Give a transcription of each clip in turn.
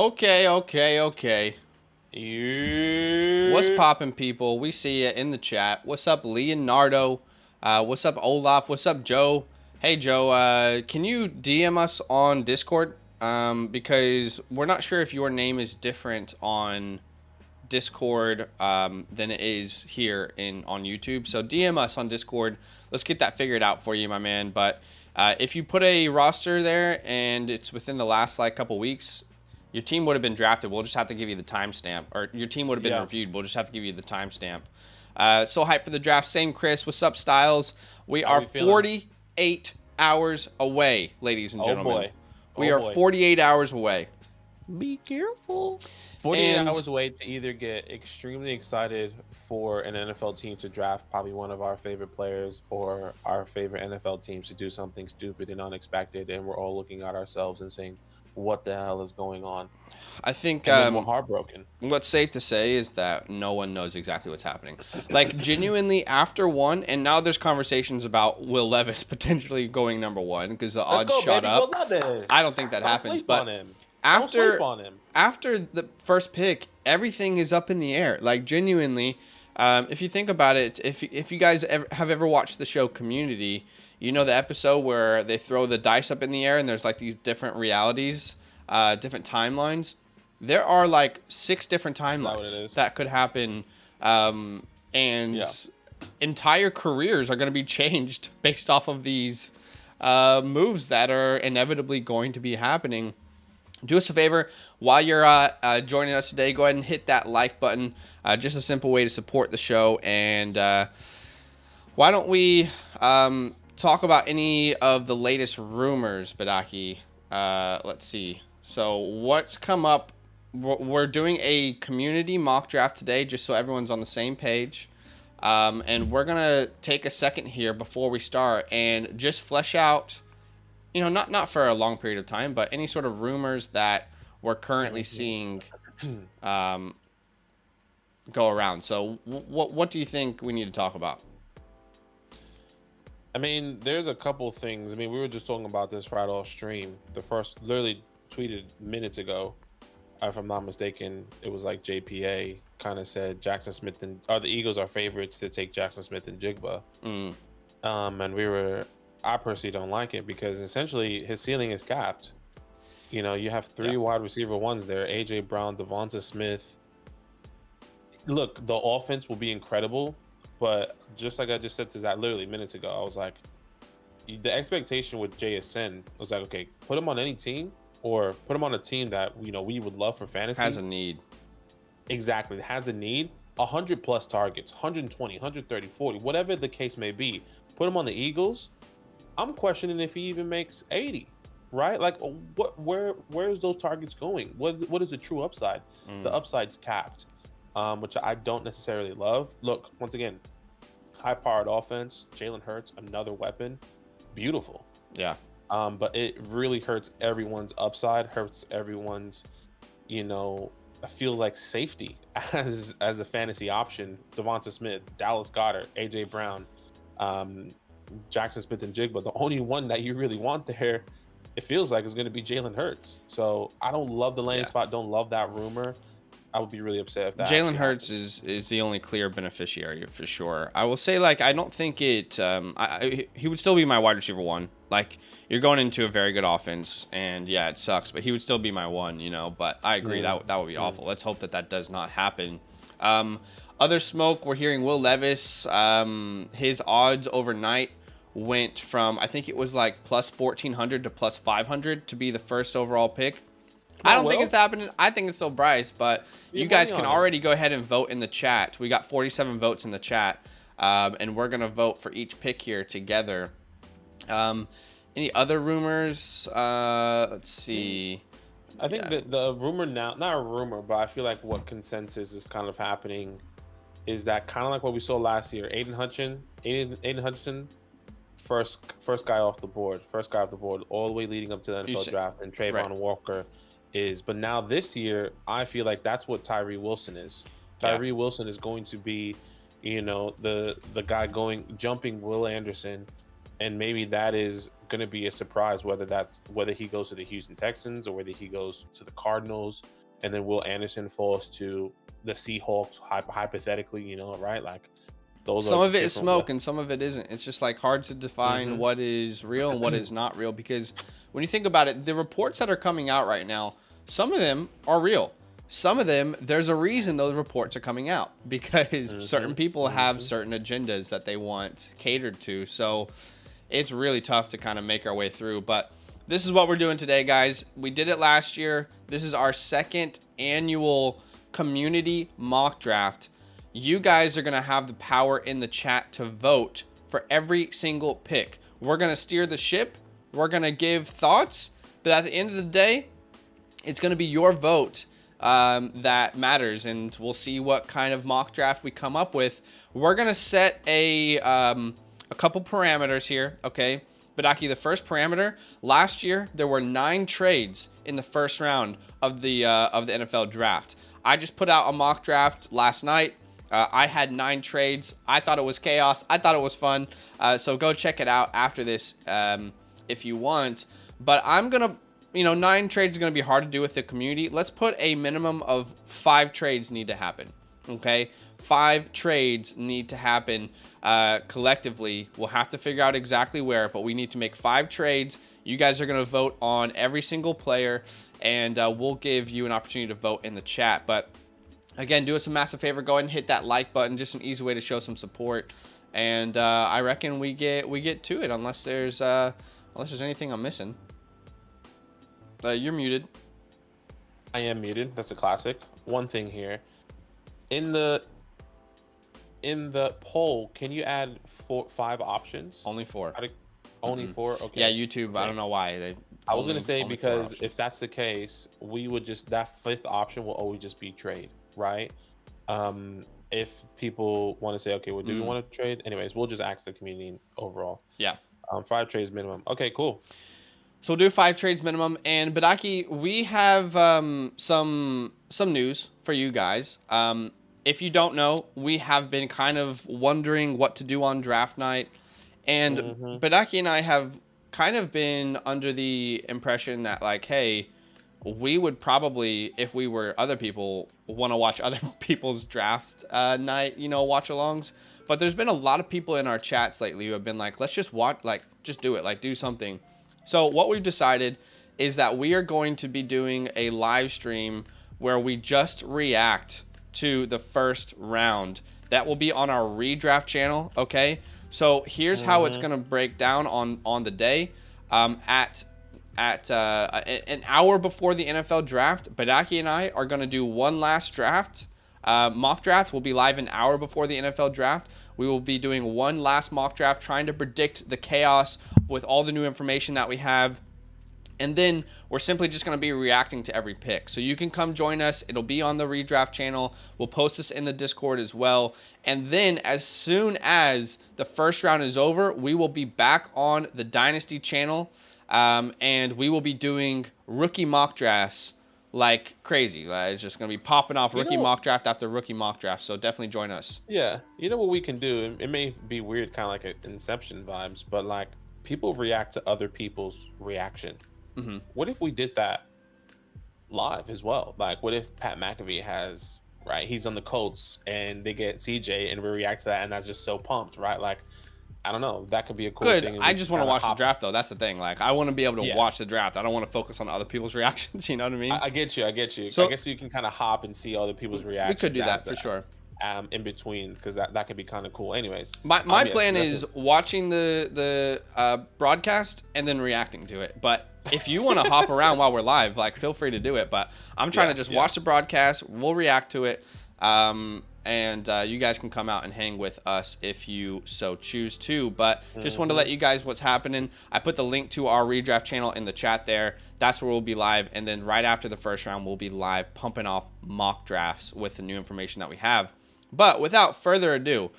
Okay. Yeah. What's poppin', people? We see you in the chat. What's up, Leonardo? What's up, Olaf? What's up, Joe? Hey, Joe, can you DM us on Discord? Because we're not sure if your name is different on Discord than it is here on YouTube. So DM us on Discord. Let's get that figured out for you, my man. But if you put a roster there and it's within the last couple weeks, your team would have been drafted. We'll just have to give you the timestamp, or your team would have been reviewed. We'll just have to give you the timestamp. So hyped for the draft. Same Chris. What's up, Styles? We are 48 hours away, ladies and gentlemen. We are 48 hours away. Be careful. 48 hours away to either get extremely excited for an NFL team to draft probably one of our favorite players, or our favorite NFL teams to do something stupid and unexpected, and we're all looking at ourselves and saying, what the hell is going on? I think we're heartbroken. What's safe to say is that no one knows exactly what's happening. Like, genuinely, after one, and now there's conversations about Will Levis potentially going number one because the odds shot up. I don't think that happens, but after the first pick, everything is up in the air. Like, genuinely, if you think about it, if you guys have ever watched the show Community, you know the episode where they throw the dice up in the air and there's like these different realities, different timelines. There are like 6 different timelines that could happen, and entire careers are going to be changed based off of these moves that are inevitably going to be happening. Do us a favor, while you're joining us today, go ahead and hit that like button. Just a simple way to support the show. And why don't we talk about any of the latest rumors, Badake? Let's see. So what's come up? We're doing a community mock draft today, just so everyone's on the same page. And we're going to take a second here before we start and just flesh out, you know, not for a long period of time, but any sort of rumors that we're currently seeing go around. So what do you think we need to talk about? I mean, there's a couple things. I mean, we were just talking about this right off stream. The first literally tweeted minutes ago, if I'm not mistaken, it was like JPA kind of said Jackson Smith and the Eagles are favorites to take Jackson Smith and Jigba. And I personally don't like it because essentially his ceiling is capped. You know, you have 3 wide receiver ones there: AJ Brown, Devonta Smith. Look, the offense will be incredible, but just like I just said to Zach literally minutes ago, I was like, the expectation with JSN was like, okay, put him on any team, or put him on a team that, you know, we would love for fantasy. Has a need. Exactly. Has a need. 100 plus targets, 120, 130, 40, whatever the case may be. Put him on the Eagles. I'm questioning if he even makes 80, right? Like, where's those targets going? What is the true upside? The upside's capped, which I don't necessarily love. Look, once again, high-powered offense, Jalen Hurts, another weapon, beautiful. Yeah. But it really hurts everyone's upside, hurts everyone's, you know, I feel like safety as a fantasy option. Devonta Smith, Dallas Goedert, AJ Brown, Jackson Smith and Jigba. The only one that you really want there, it feels like, is going to be Jalen Hurts. So I don't love the landing spot. Don't love that rumor. I would be really upset if that. Jalen Hurts is the only clear beneficiary for sure. I will say, like, I don't think it. He would still be my wide receiver one. Like, you're going into a very good offense, and yeah, it sucks, but he would still be my one, you know. But I agree that would be awful. Let's hope that does not happen. Other smoke, we're hearing Will Levis. His odds overnight went from, I think it was like plus 1,400 to plus 500 to be the first overall pick. I don't think it's happening. I think it's still Bryce, but you guys can already go ahead and vote in the chat. We got 47 votes in the chat, and we're going to vote for each pick here together. Any other rumors? Let's see. I think that the rumor now, not a rumor, but I feel like what consensus is kind of happening is that kind of like what we saw last year. Aiden Hutchinson, first guy off the board, all the way leading up to the NFL draft, and Trayvon Walker is. But now this year, I feel like that's what Tyree Wilson is. Tyree Wilson is going to be, you know, the guy jumping Will Anderson, and maybe that is going to be a surprise whether he goes to the Houston Texans or whether he goes to the Cardinals, and then Will Anderson falls to the Seahawks, hypothetically, you know, right? Like those. Some of it is smoke and some of it isn't. It's just like hard to define what is real and what is not real, because when you think about it, the reports that are coming out right now, some of them are real. Some of them, there's a reason those reports are coming out, because certain people have certain agendas that they want catered to. So it's really tough to kind of make our way through. But this is what we're doing today, guys. We did it last year. This is our second annual community mock draft. You guys are going to have the power in the chat to vote for every single pick. We're going to steer the ship. We're going to give thoughts. But at the end of the day, it's going to be your vote that matters, and we'll see what kind of mock draft we come up with. We're gonna set a couple parameters here, okay? Badake, the first parameter, last year there were 9 trades in the first round of the NFL draft. I just put out a mock draft last night. I had 9 trades. I thought it was chaos. I thought it was fun. So go check it out after this if you want. But I'm gonna, 9 trades is going to be hard to do with the community. Let's put a minimum of 5 trades need to happen. Okay, 5 trades need to happen collectively. We'll have to figure out exactly where, but we need to make 5 trades. You guys are going to vote on every single player, and we'll give you an opportunity to vote in the chat. But again, do us a massive favor. Go ahead and hit that like button. Just an easy way to show some support. And I reckon we get to it, unless there's anything I'm missing. You're muted. I am muted. That's a classic. One thing here. In the poll, can you add 5 options? Only 4. Only 4? Okay. Yeah, YouTube. Okay. I don't know why. I was going to say, because if that's the case, we would just, that 5th option will always just be trade, right? If people want to say, okay, well, do we want to trade? Anyways, we'll just ask the community overall. Yeah. 5 trades minimum. Okay, cool. So we'll do 5 trades minimum. And Badake, we have some news for you guys. If you don't know, we have been kind of wondering what to do on draft night. And Badake and I have kind of been under the impression that, like, hey, we would probably, if we were other people, want to watch other people's draft night, watch-alongs. But there's been a lot of people in our chats lately who have been like, let's just watch, like, just do it, like, do something. So what we've decided is that we are going to be doing a live stream where we just react to the first round. That will be on our redraft channel, okay? So here's how it's going to break down on the day. At an hour before the NFL draft, Badake and I are going to do one last draft. Mock draft will be live an hour before the NFL draft. We will be doing one last mock draft, trying to predict the chaos with all the new information that we have. And then we're simply just going to be reacting to every pick. So you can come join us. It'll be on the redraft channel. We'll post this in the Discord as well. And then as soon as the first round is over, we will be back on the Dynasty channel. And we will be doing rookie mock drafts like crazy. It's just going to be popping off rookie mock draft after rookie mock draft. So definitely join us. Yeah. You know what we can do? It may be weird, kind of like an Inception vibes, but like people react to other people's reaction. What if we did that live as well? Like, what if Pat McAfee has, right, he's on the Colts and they get CJ and we react to that, and that's just so pumped, right? Like, I don't know. That could be a cool thing. I just want to watch the draft, though. That's the thing. Like, I want to be able to watch the draft. I don't want to focus on other people's reactions. You know what I mean? I get you. So I guess you can kind of hop and see other people's reactions. We could do that for sure. In between, because that could be kind of cool. Anyways, my plan is watching the broadcast and then reacting to it. But if you want to hop around while we're live, like, feel free to do it. But I'm trying to just watch the broadcast. We'll react to it. And you guys can come out and hang with us if you so choose to. But just wanted to let you guys what's happening. I put the link to our redraft channel in the chat there. That's where we'll be live. And then right after the first round, we'll be live pumping off mock drafts with the new information that we have. But without further ado,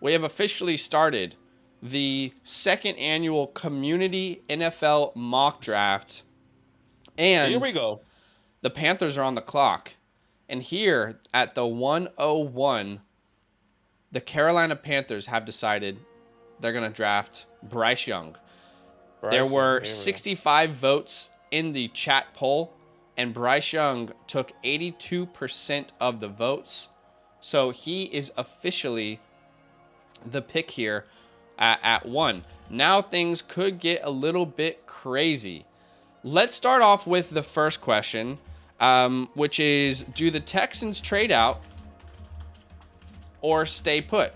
we have officially started the second annual community NFL mock draft. And here we go. The Panthers are on the clock. And here at the 101, the Carolina Panthers have decided they're going to draft Bryce Young. There were 65 votes in the chat poll, and Bryce Young took 82% of the votes. So he is officially the pick here at 1. Now things could get a little bit crazy. Let's start off with the first question, which is, do the Texans trade out or stay put?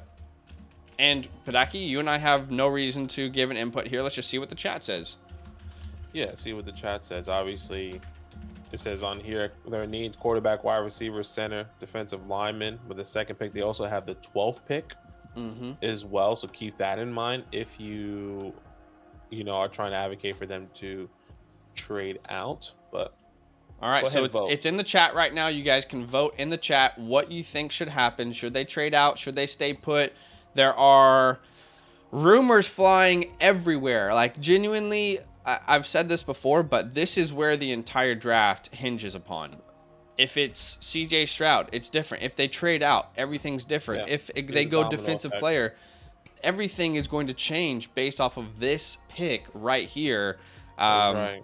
And Badake, you and I have no reason to give an input here. Let's just see what the chat says. Yeah, see what the chat says. Obviously, it says on here their needs: quarterback, wide receiver, center, defensive lineman. With the second pick, they also have the 12th pick as well. So keep that in mind if you are trying to advocate for them to trade out. But all right, so it's in the chat right now. You guys can vote in the chat what you think should happen. Should they trade out? Should they stay put? There are rumors flying everywhere. Like, genuinely, I've said this before, but this is where the entire draft hinges upon. If it's CJ Stroud, it's different. If they trade out, everything's different. Yeah, if they go defensive player, everything is going to change based off of this pick right here. Right.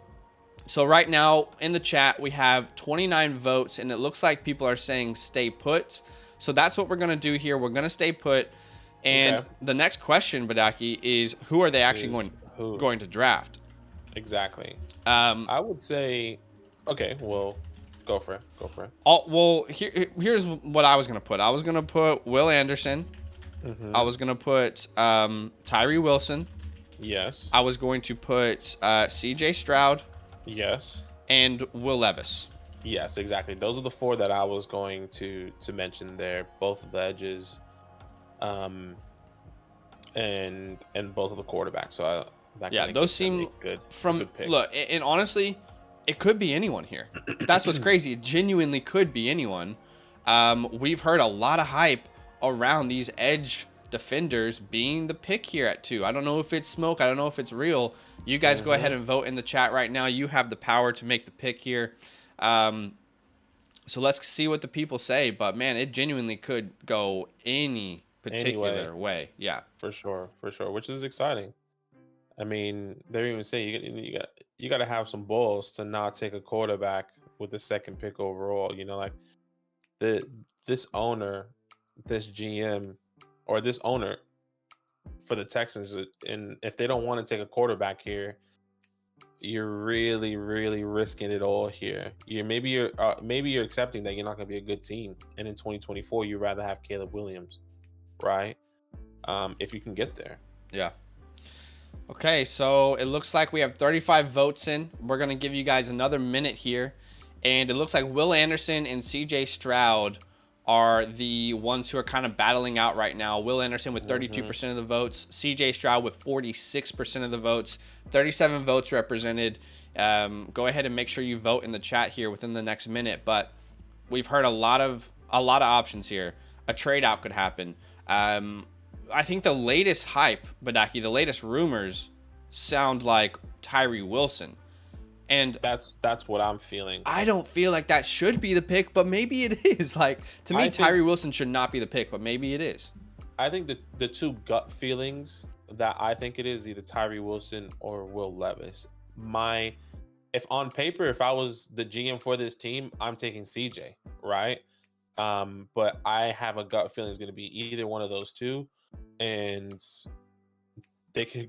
So right now in the chat, we have 29 votes, and it looks like people are saying stay put. So that's what we're going to do here. We're going to stay put. And the next question, Badake, is who are they actually going to draft? Exactly. I would say, okay, well, go for it. Well, here's what I was going to put. I was going to put Will Anderson. I was going to put Tyree Wilson. Yes. I was going to put CJ Stroud. Yes. And Will Levis. Yes, exactly. Those are the 4 that I was going to mention there. Both of the edges. And both of the quarterbacks. So those seem good. Good pick. Look, and honestly, it could be anyone here. That's what's crazy. It genuinely could be anyone. We've heard a lot of hype around these edge defenders being the pick here at 2. I don't know if it's smoke. I don't know if it's real. You guys go ahead and vote in the chat right now. You have the power to make the pick here. So let's see what the people say. But man, it genuinely could go any particular way. Yeah, for sure, which is exciting. I mean, they're even saying you got to have some balls to not take a quarterback with the second pick overall. Like this owner, this GM, or this owner for the Texans, and if they don't want to take a quarterback here, you're really, really risking it all here. Maybe you're accepting that you're not going to be a good team, and in 2024 you'd rather have Caleb Williams. Right? If you can get there. Yeah. Okay, so it looks like we have 35 votes in. We're going to give you guys another minute here. And it looks like Will Anderson and CJ Stroud are the ones who are kind of battling out right now. Will Anderson with 32% of the votes. CJ Stroud with 46% of the votes. 37 votes represented. Go ahead and make sure you vote in the chat here within the next minute. But we've heard a lot of options here. A trade out could happen. I think the latest hype, Badake, the latest rumors sound like Tyree Wilson. And that's what I'm feeling. I don't feel like that should be the pick, but maybe it is. Like, to me, Tyree Wilson should not be the pick, but maybe it is. I think the 2 gut feelings that I think it is either Tyree Wilson or Will Levis. If on paper, if I was the GM for this team, I'm taking CJ, right? But I have a gut feeling it's going to be either one of those 2, and they can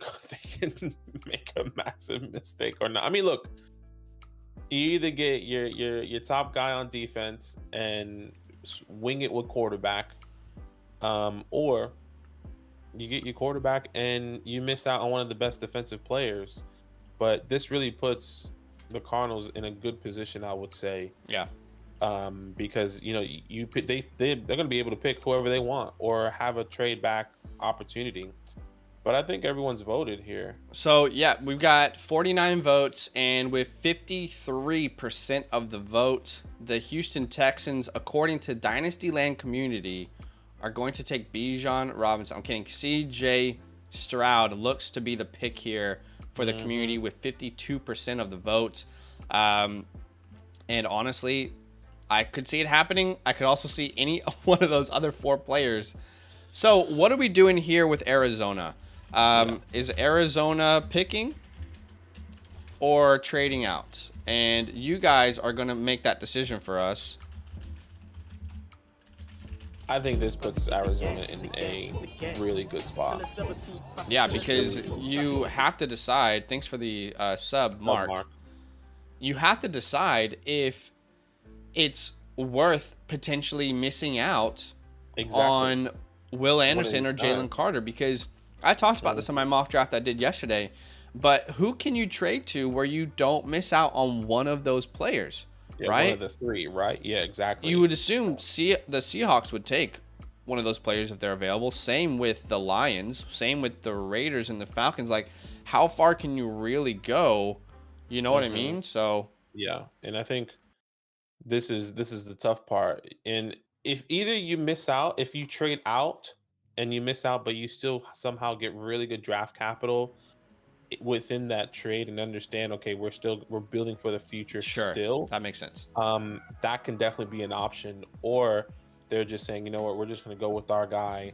make a massive mistake or not. I mean, look, you either get your top guy on defense and wing it with quarterback, or you get your quarterback and you miss out on one of the best defensive players. But this really puts the Cardinals in a good position, I would say. Yeah. Because they're going to be able to pick whoever they want or have a trade back opportunity. But I think everyone's voted here. So yeah, we've got 49 votes, and with 53% of the vote, the Houston Texans, according to DynastyLand community, are going to take Bijan Robinson. I'm kidding. CJ Stroud looks to be the pick here for the community with 52% of the vote. And honestly, I could see it happening. I could also see any one of those other 4 players. So what are we doing here with Arizona? Is Arizona picking? or trading out. And you guys are going to make that decision for us. I think this puts Arizona in a really good spot. Yeah, because you have to decide. Thanks for the sub, Mark. You have to decide if it's worth potentially missing out on Will Anderson or Jalen Carter, because I talked about this in my mock draft I did yesterday. But who can you trade to where you don't miss out on one of those players? Yeah, right? One of the three, right? Yeah, exactly. You would assume the Seahawks would take one of those players if they're available. Same with the Lions. Same with the Raiders and the Falcons. Like, how far can you really go? You know what I mean? So yeah, and I think this is the tough part. And if either you miss out, if you trade out and you miss out, but you still somehow get really good draft capital within that trade and understand, okay, we're building for the future. Sure, still, that makes sense. That can definitely be an option. Or they're just saying, you know what, we're just going to go with our guy.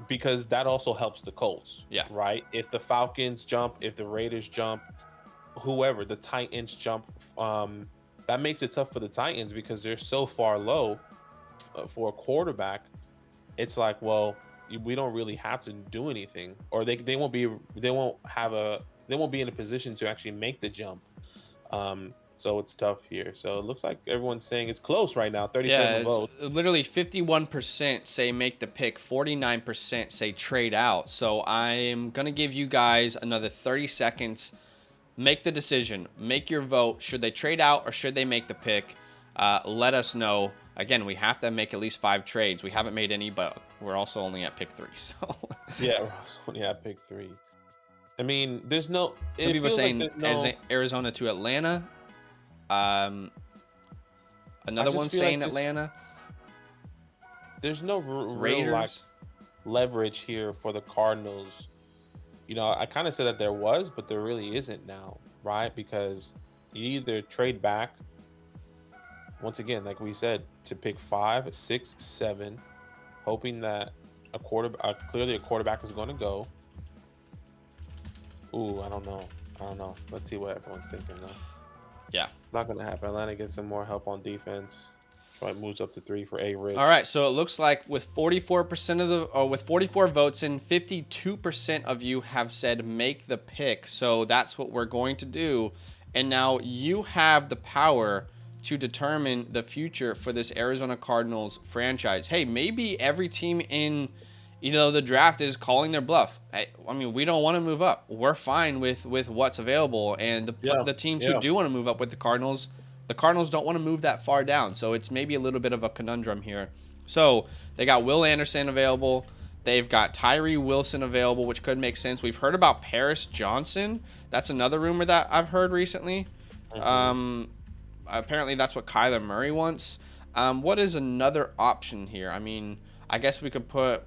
Because that also helps the Colts. Yeah. Right. If the Falcons jump, if the Raiders jump, whoever, the Titans jump, that makes it tough for the Titans because they're so far low for a quarterback. It's like, well, we don't really have to do anything, or they won't be in a position to actually make the jump. So it's tough here. So it looks like everyone's saying it's close right now. 37 votes. Literally 51% say make the pick, 49% say trade out. So I'm gonna give you guys another 30 seconds. Make the decision. Make your vote. Should they trade out or should they make the pick? Let us know. Again, we have to make at least 5 trades. We haven't made any, but we're also only at pick 3. So yeah, we're also only at pick 3. I mean, there's no. Some people are saying Arizona to Atlanta. Another one saying like Atlanta. There's no real like leverage here for the Cardinals. You know, I kind of said that there was, but there really isn't now, right? Because you either trade back, once again, like we said, to pick 5, 6, 7, hoping that clearly a quarterback is going to go. Ooh, I don't know. Let's see what everyone's thinking though. Yeah, not going to happen. Atlanta gets some more help on defense. Detroit moves up to 3 for A-Rich. All right, so it looks like with 44% with 44 votes in, 52% of you have said make the pick. So that's what we're going to do. And now you have the power to determine the future for this Arizona Cardinals franchise. Hey, maybe every team in the draft is calling their bluff. I mean, we don't want to move up. We're fine with what's available. And the teams who do want to move up with the Cardinals don't want to move that far down. So it's maybe a little bit of a conundrum here. So they got Will Anderson available. They've got Tyree Wilson available, which could make sense. We've heard about Paris Johnson. That's another rumor that I've heard recently. Apparently that's what Kyler Murray wants. What is another option here? I mean, I guess we could put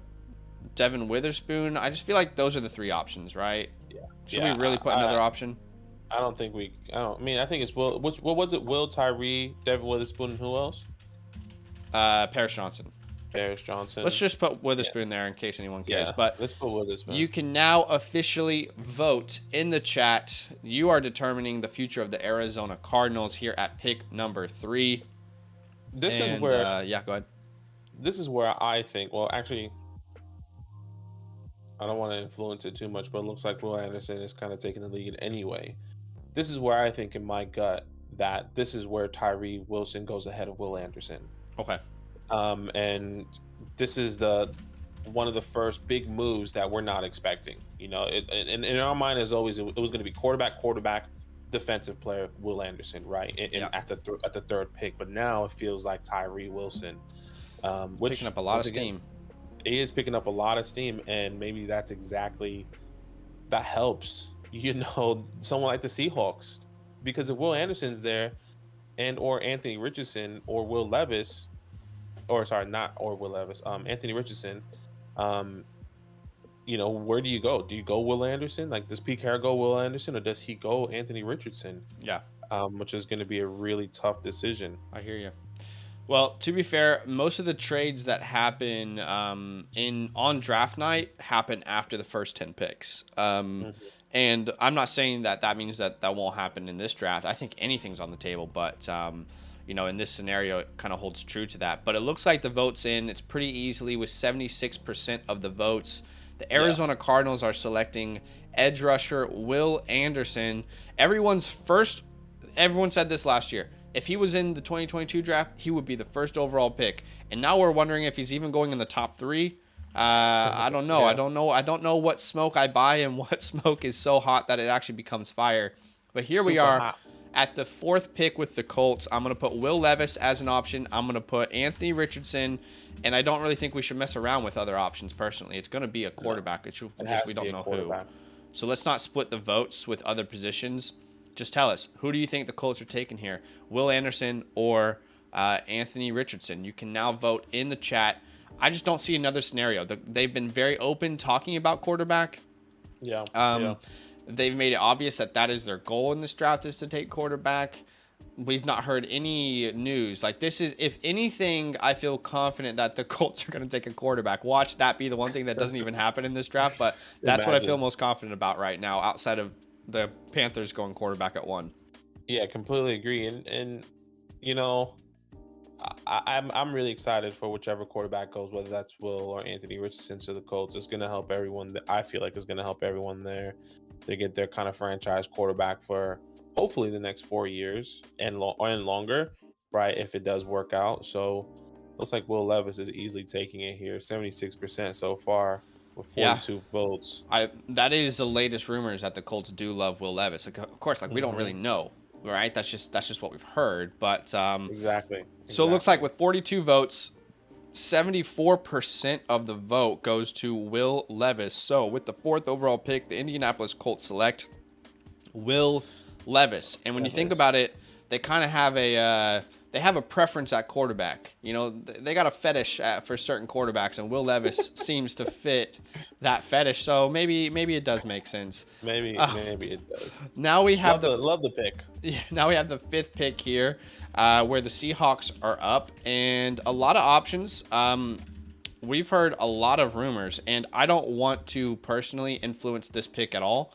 Devin Witherspoon. I just feel like those are the 3 options, right? Yeah. Should we really put another option? I don't think I think it's Will. What was it? Will, Tyree, Devin Witherspoon, and who else? Paris Johnson. Let's just put Witherspoon there in case anyone cares. But let's put Witherspoon. You can now officially vote in the chat. You are determining the future of the Arizona Cardinals here at pick number 3. This is where go ahead. This is where I think, well, actually, I don't want to influence it too much, but it looks like Will Anderson is kind of taking the lead anyway. This is where I think in my gut that this is where Tyree Wilson goes ahead of Will Anderson. Okay. And this is one of the first big moves that we're not expecting. You know, in our mind, as always, it was going to be quarterback, defensive player, Will Anderson, right? At the 3rd pick. But now it feels like Tyree Wilson, which picking up a lot of steam. He is picking up a lot of steam, and maybe that helps. Someone like the Seahawks, because if Will Anderson's there, and or Anthony Richardson or Will Levis. Anthony Richardson. Where do you go? Do you go Will Anderson? Like, does Pete Carroll go Will Anderson, or does he go Anthony Richardson? Yeah. Which is going to be a really tough decision. I hear you. Well, to be fair, most of the trades that happen on draft night happen after the first 10 picks. And I'm not saying that that means that that won't happen in this draft. I think anything's on the table, but you know, in this scenario, it kind of holds true to that. But it looks like the vote's in. It's pretty easily with 76% of the votes. The Arizona Cardinals are selecting edge rusher Will Anderson. Everyone said this last year. If he was in the 2022 draft, he would be the first overall pick. And now we're wondering if he's even going in the top 3. I don't know. I don't know what smoke I buy and what smoke is so hot that it actually becomes fire. But here we are hot. At the 4th pick with the Colts. I'm going to put Will Levis as an option. I'm going to put Anthony Richardson. And I don't really think we should mess around with other options personally. It's going to be a quarterback. It's just we don't know who. So let's not split the votes with other positions. Just tell us, who do you think the Colts are taking here? Will Anderson or Anthony Richardson? You can now vote in the chat. I just don't see another scenario. They've been very open talking about quarterback. Yeah. They've made it obvious that that is their goal in this draft, is to take quarterback. We've not heard any news. Like, this is, if anything, I feel confident that the Colts are going to take a quarterback. Watch that be the one thing that doesn't even happen in this draft, but that's what I feel most confident about right now, outside of the Panthers going quarterback at 1. Yeah, completely agree. And you know, I'm really excited for whichever quarterback goes, whether that's Will or Anthony Richardson to the Colts. It's going to help everyone. I feel like it's going to help everyone there. They get their kind of franchise quarterback for hopefully the next 4 years and longer, right? If it does work out. So looks like Will Levis is easily taking it here, 76% so far with 42 votes. That is the latest rumors that the Colts do love Will Levis. Like, of course, like we don't really know, right? That's just what we've heard. But exactly. So it looks like with 42 votes, 74% of the vote goes to Will Levis. So with the 4th overall pick, the Indianapolis Colts select Will Levis. And when you think about it, they kind of have a preference at quarterback. You know, they got a fetish for certain quarterbacks, and Will Levis seems to fit that fetish. So maybe it does make sense. Maybe it does. Now we have love the pick. Yeah, now we have the 5th pick here, where the Seahawks are up, and a lot of options. We've heard a lot of rumors, and I don't want to personally influence this pick at all.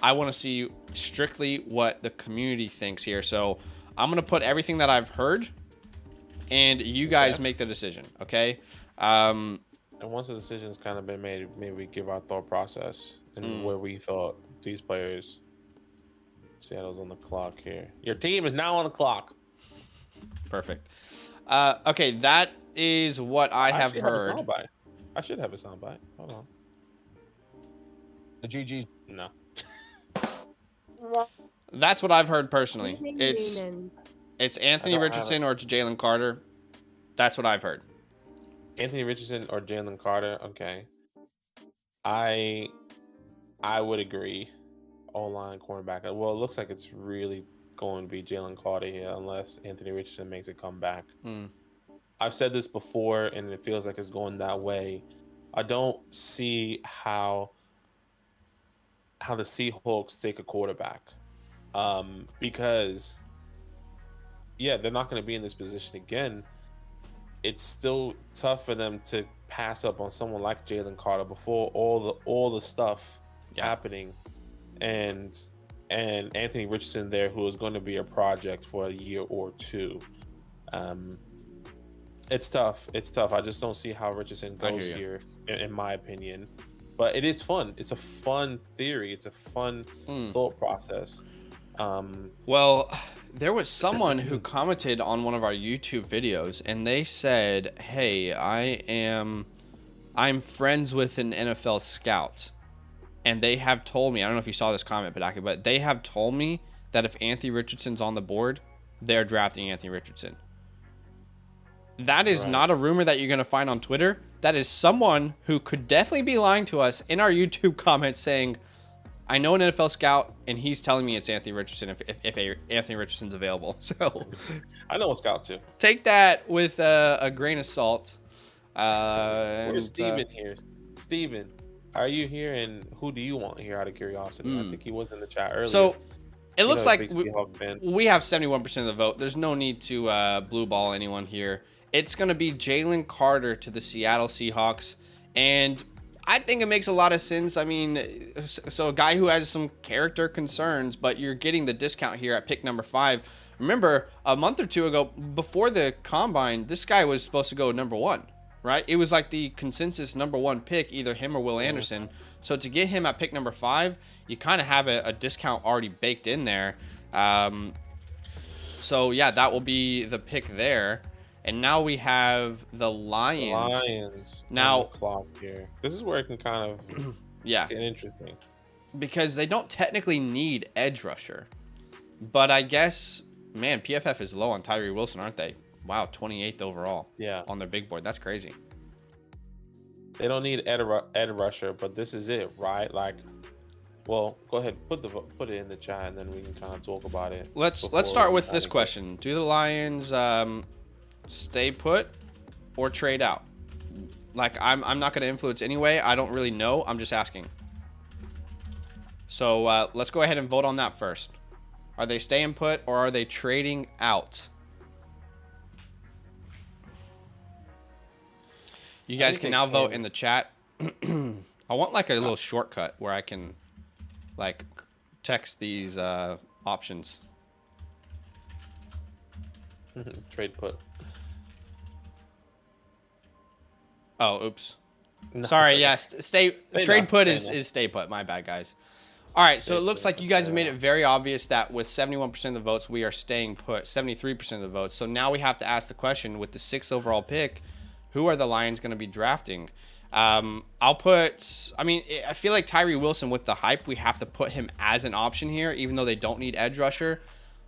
I want to see strictly what the community thinks here. So I'm going to put everything that I've heard, and you guys make the decision, okay? And once the decision's kind of been made, maybe we give our thought process and where we thought these players. Seattle's on the clock here. Your team is now on the clock. Perfect. Okay, that is what I have heard. I should have a soundbite. Hold on. The GG. No. That's what I've heard personally. It's Anthony Richardson or it's Jalen Carter. That's what I've heard. Anthony Richardson or Jalen Carter. Okay. I would agree. O-line cornerback. Well, it looks like it's really going to be Jalen Carter here unless Anthony Richardson makes it come back. I've said this before, and it feels like it's going that way. I don't see how the Seahawks take a quarterback. Because they're not going to be in this position again. It's still tough for them to pass up on someone like Jalen Carter before all the stuff happening, and Anthony Richardson there, who is going to be a project for a year or two. It's tough. I just don't see how Richardson goes here, in my opinion. But it is fun. It's a fun theory. It's a fun thought process. Well, there was someone who commented on one of our YouTube videos, and they said, "Hey, I'm friends with an NFL scout, and they have told me, I don't know if you saw this comment, Badake, but they have told me that if Anthony Richardson's on the board, they're drafting Anthony Richardson." That is not a rumor that you're going to find on Twitter. That is someone who could definitely be lying to us in our YouTube comments saying, I know an NFL scout, and he's telling me it's Anthony Richardson if Anthony Richardson's available. So I know a scout too. Take that with a grain of salt. Where's Steven here? Steven, are you here, and who do you want here out of curiosity? I think he was in the chat earlier. So it looks like we have 71% of the vote. There's no need to blue ball anyone here. It's going to be Jalen Carter to the Seattle Seahawks. And I think it makes a lot of sense. I mean, so a guy who has some character concerns, but you're getting the discount here at pick number 5. Remember, a month or two ago, before the combine, this guy was supposed to go number 1, right? It was like the consensus number 1 pick, either him or Will Anderson. So to get him at pick number 5, you kind of have a discount already baked in there. So yeah, that will be the pick there. And now we have the Lions. Lions. Now, clock here. This is where it can kind of get interesting. Because they don't technically need edge rusher. But I guess, man, PFF is low on Tyree Wilson, aren't they? Wow, 28th overall. Yeah. On their big board. That's crazy. They don't need edge rusher, but this is it, right? Like, well, go ahead, put it in the chat, and then we can kind of talk about it. Let's start with this question. Do the Lions stay put or trade out? Like, I'm not going to influence anyway. I don't really know. I'm just asking. So let's go ahead and vote on that first. Are they staying put or are they trading out? You guys can now vote in the chat. I want like a little shortcut where I can like text these options. Trade put. Oh, oops. No, sorry. Yes, trade put is stay put. My bad, guys. All right, so it looks like you guys have made it very obvious that with 71% of the votes, we are staying put. 73% of the votes. So now we have to ask the question, with the 6th overall pick, who are the Lions going to be drafting? I feel like Tyree Wilson, with the hype, we have to put him as an option here, even though they don't need edge rusher.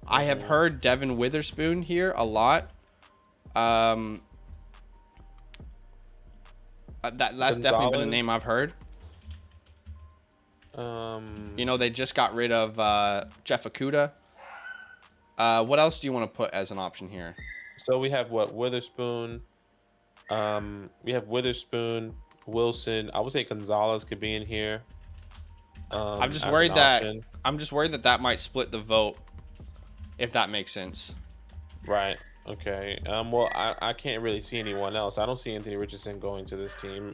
I have heard Devin Witherspoon here a lot. That's definitely been a name I've heard. You know, they just got rid of Jeff Okudah. What else do you want to put as an option here? So we have Witherspoon. We have Witherspoon, Wilson. I would say Gonzalez could be in here. I'm just worried that might split the vote, if that makes sense. Right. Okay. Well, I can't really see anyone else. I don't see Anthony Richardson going to this team.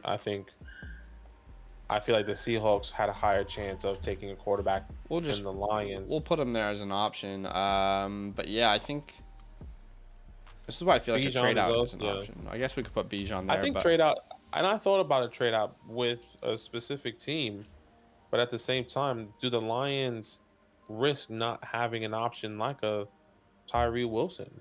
I feel like the Seahawks had a higher chance of taking a quarterback than the Lions. We'll put him there as an option. But yeah, I think this is why I feel like a trade out is an option. I guess we could put Bijan there. I think trade out, and I thought about a trade out with a specific team, but at the same time, do the Lions risk not having an option like a Tyree Wilson?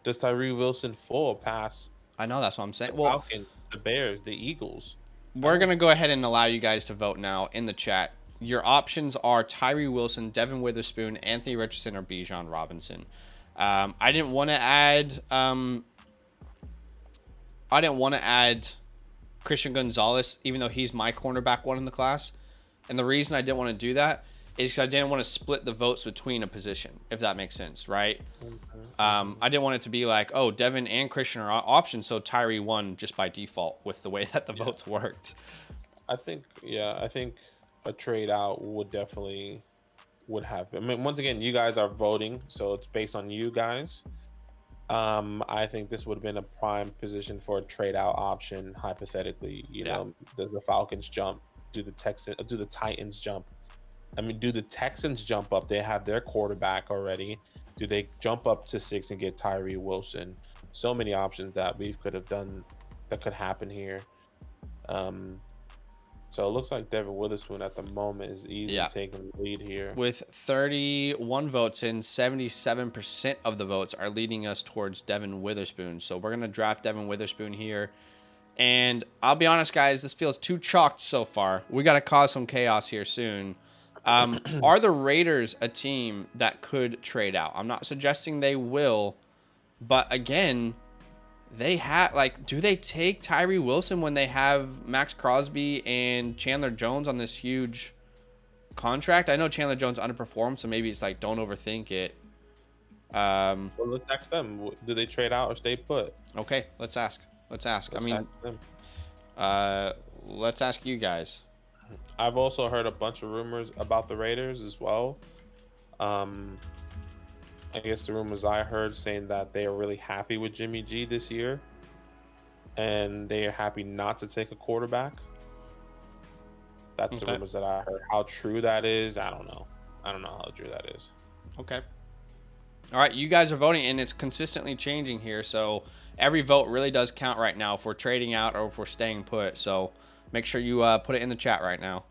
Does Tyree Wilson fall past? I know, that's what I'm saying. The Falcons, the Bears, the Eagles. We're going to go ahead and allow you guys to vote now in the chat. Your options are Tyree Wilson, Devin Witherspoon, Anthony Richardson, or Bijan Robinson. I didn't want to add Christian Gonzalez, even though he's my cornerback 1 in the class. And the reason I didn't want to do that is because I didn't want to split the votes between a position, if that makes sense, right? I didn't want it to be like, oh, Devin and Christian are options, so Tyree won just by default with the way that the votes worked. I think a trade out would happen. I mean, once again, you guys are voting, so it's based on you guys. I think this would have been a prime position for a trade out option, hypothetically. You know, does the Falcons jump? Do the Titans jump? I mean, do the Texans jump up? They have their quarterback already. Do they jump up to 6 and get Tyree Wilson? So many options that we could have done that could happen here. So it looks like Devin Witherspoon at the moment is easily taking the lead here. With 31 votes in, 77% of the votes are leading us towards Devin Witherspoon. So we're going to draft Devin Witherspoon here. And I'll be honest, guys, this feels too chalked so far. We got to cause some chaos here soon. Are the Raiders a team that could trade out? I'm not suggesting they will, but again, they have do they take Tyree Wilson when they have Max Crosby and Chandler Jones on this huge contract? I know Chandler Jones underperformed, so maybe it's like, don't overthink it. Well, let's ask them. Do they trade out or stay put? Okay, let's ask. Let's ask them. Let's ask you guys. I've also heard a bunch of rumors about the Raiders as well. I guess the rumors I heard saying that they are really happy with Jimmy G this year, and they are happy not to take a quarterback. That's the rumors that I heard. How true that is, I don't know. I don't know how true that is. Okay. All right, you guys are voting, and it's consistently changing here. So every vote really does count right now if we're trading out or if we're staying put. So make sure you put it in the chat right now.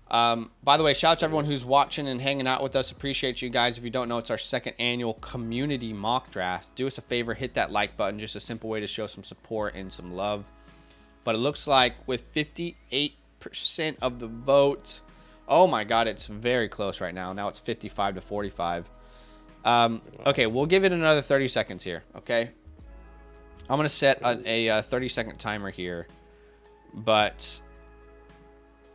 By the way, shout out to everyone who's watching and hanging out with us. Appreciate you guys. If you don't know, it's our 2nd annual community mock draft. Do us a favor, hit that like button. Just a simple way to show some support and some love. But it looks like with 58% of the vote, oh my God, it's very close right now. Now it's 55 to 45. Okay, we'll give it another 30 seconds here, okay? I'm going to set a 30-second timer here. But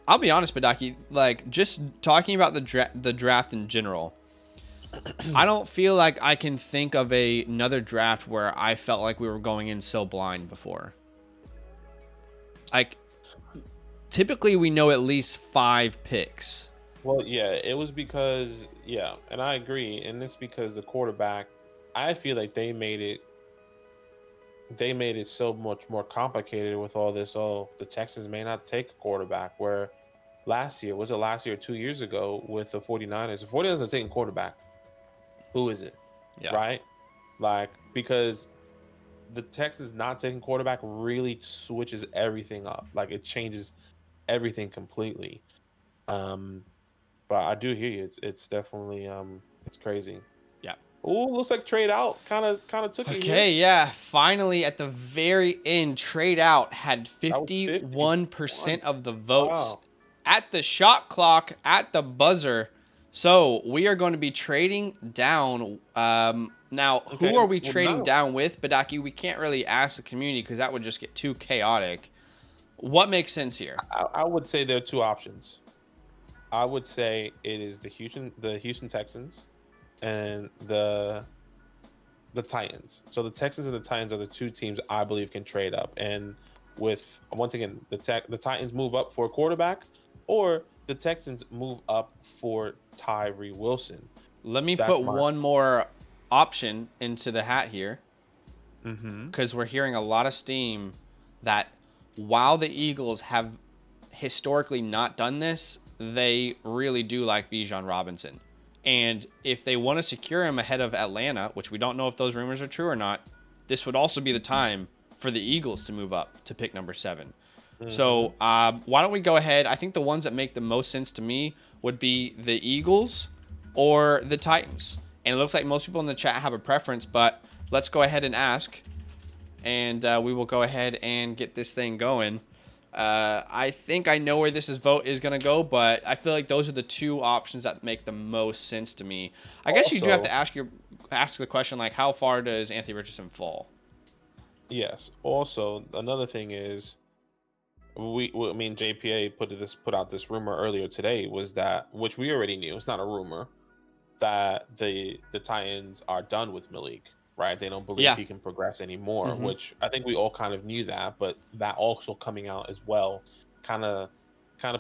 I'll be honest, Badake, like, just talking about the draft in general, I don't feel like I can think of another draft where I felt like we were going in so blind before. Like, typically we know at least 5 picks. Well, yeah, it was because, and I agree, and it's because the quarterback, I feel like they made it so much more complicated with all this. Oh, the Texans may not take a quarterback, where last year, was it last year or 2 years ago with the 49ers? The 49ers are taking quarterback. Who is it? Yeah. Right? Like, because the Texans not taking quarterback really switches everything up. Like, it changes everything completely. But I do hear you. It's definitely it's crazy. Yeah. Oh, looks like trade out kind of took it. Okay, yeah. Finally, at the very end, trade out had 51% of the votes at the shot clock, at the buzzer. So we are going to be trading down. Now, who are we trading down with, Badake? We can't really ask the community because that would just get too chaotic. What makes sense here? I would say there are 2 options. I would say it is the Houston Texans and the Titans. So the Texans and the Titans are the 2 teams I believe can trade up. And with, once again, the Titans move up for a quarterback, or the Texans move up for Tyree Wilson. Let me put one more option into the hat here, because we're hearing a lot of steam that while the Eagles have historically not done this, they really do like Bijan Robinson. And if they want to secure him ahead of Atlanta, which we don't know if those rumors are true or not, this would also be the time for the Eagles to move up to pick number 7. So why don't we go ahead? I think the ones that make the most sense to me would be the Eagles or the Titans. And it looks like most people in the chat have a preference, but let's go ahead and ask. And we will go ahead and get this thing going. I think I know where this vote is going to go, but I feel like those are the 2 options that make the most sense to me. I guess you do have to ask the question, like, how far does Anthony Richardson fall? Yes. Also, another thing is, JPA put out this rumor earlier today, was that, which we already knew, it's not a rumor, that the Titans are done with Malik. Right, they don't believe he can progress anymore, which I think we all kind of knew that, but that also coming out as well kind of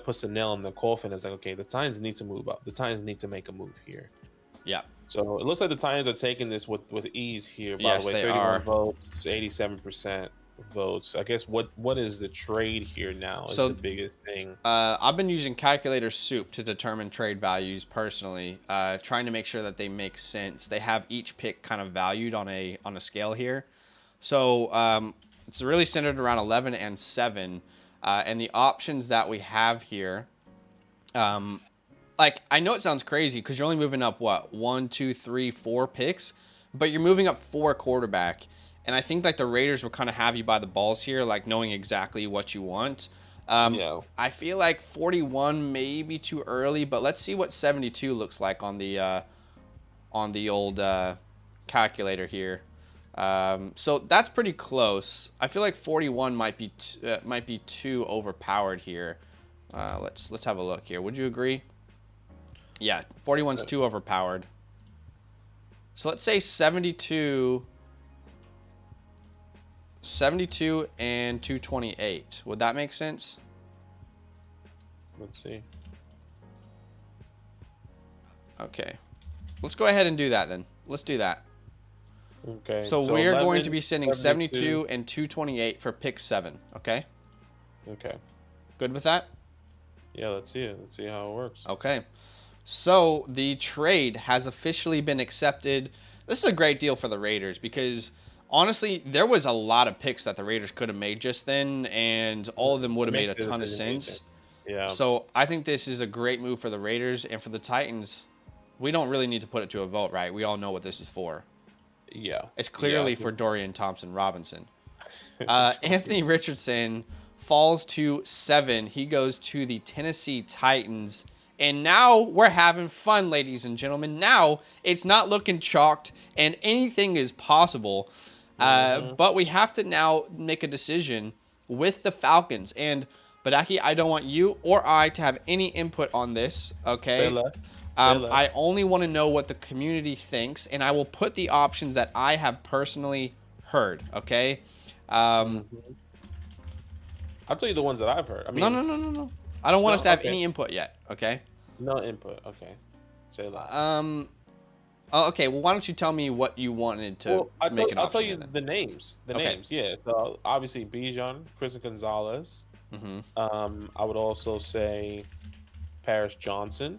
puts a nail in the coffin. It's like, okay, the Titans need to move up. The Titans need to make a move here. Yeah. So it looks like the Titans are taking this with ease here. By yes, the way, they 31 are. votes, 87% votes. I guess what is the trade here now is the biggest thing. I've been using calculator soup to determine trade values personally, trying to make sure that they make sense. They have each pick kind of valued on a scale here. So it's really centered around 11 and 7. And the options that we have here, like, I know it sounds crazy because you're only moving up, what, 1, 2, 3, 4 picks, but you're moving up 4 quarterback. And I think, like, the Raiders will kind of have you by the balls here, like, knowing exactly what you want. I feel like 41 may be too early, but let's see what 72 looks like on the old calculator here. So that's pretty close. I feel like 41 might be too overpowered here. Let's have a look here. Would you agree? Yeah, 41's too overpowered. So let's say 72 and 228. Would that make sense? Let's see. Okay. Let's go ahead and do that then. Let's do that. Okay. So we are going to be sending 72 and 228 for pick 7. Okay. Okay. Good with that? Yeah. Let's see it. Let's see how it works. Okay. So the trade has officially been accepted. This is a great deal for the Raiders because honestly, there was a lot of picks that the Raiders could have made just then, and all of them would have made a ton of sense. Yeah. So I think this is a great move for the Raiders, and for the Titans, we don't really need to put it to a vote, right? We all know what this is for. Yeah. It's clearly for Dorian Thompson-Robinson. Anthony Richardson falls to 7. He goes to the Tennessee Titans. And now we're having fun, ladies and gentlemen. Now it's not looking chalked and anything is possible. But we have to now make a decision with the Falcons. And Badake, I don't want you or I to have any input on this, okay? Say less. I only want to know what the community thinks, and I will put the options that I have personally heard, okay? I'll tell you the ones that I've heard. I mean, No. I don't want us to have any input yet, okay? No input. Okay. Say less. Okay, well, why don't you tell me what you wanted to make an option? I'll tell you the names. Names, yeah. So obviously Bijan, Christian Gonzalez. I would also say Paris Johnson.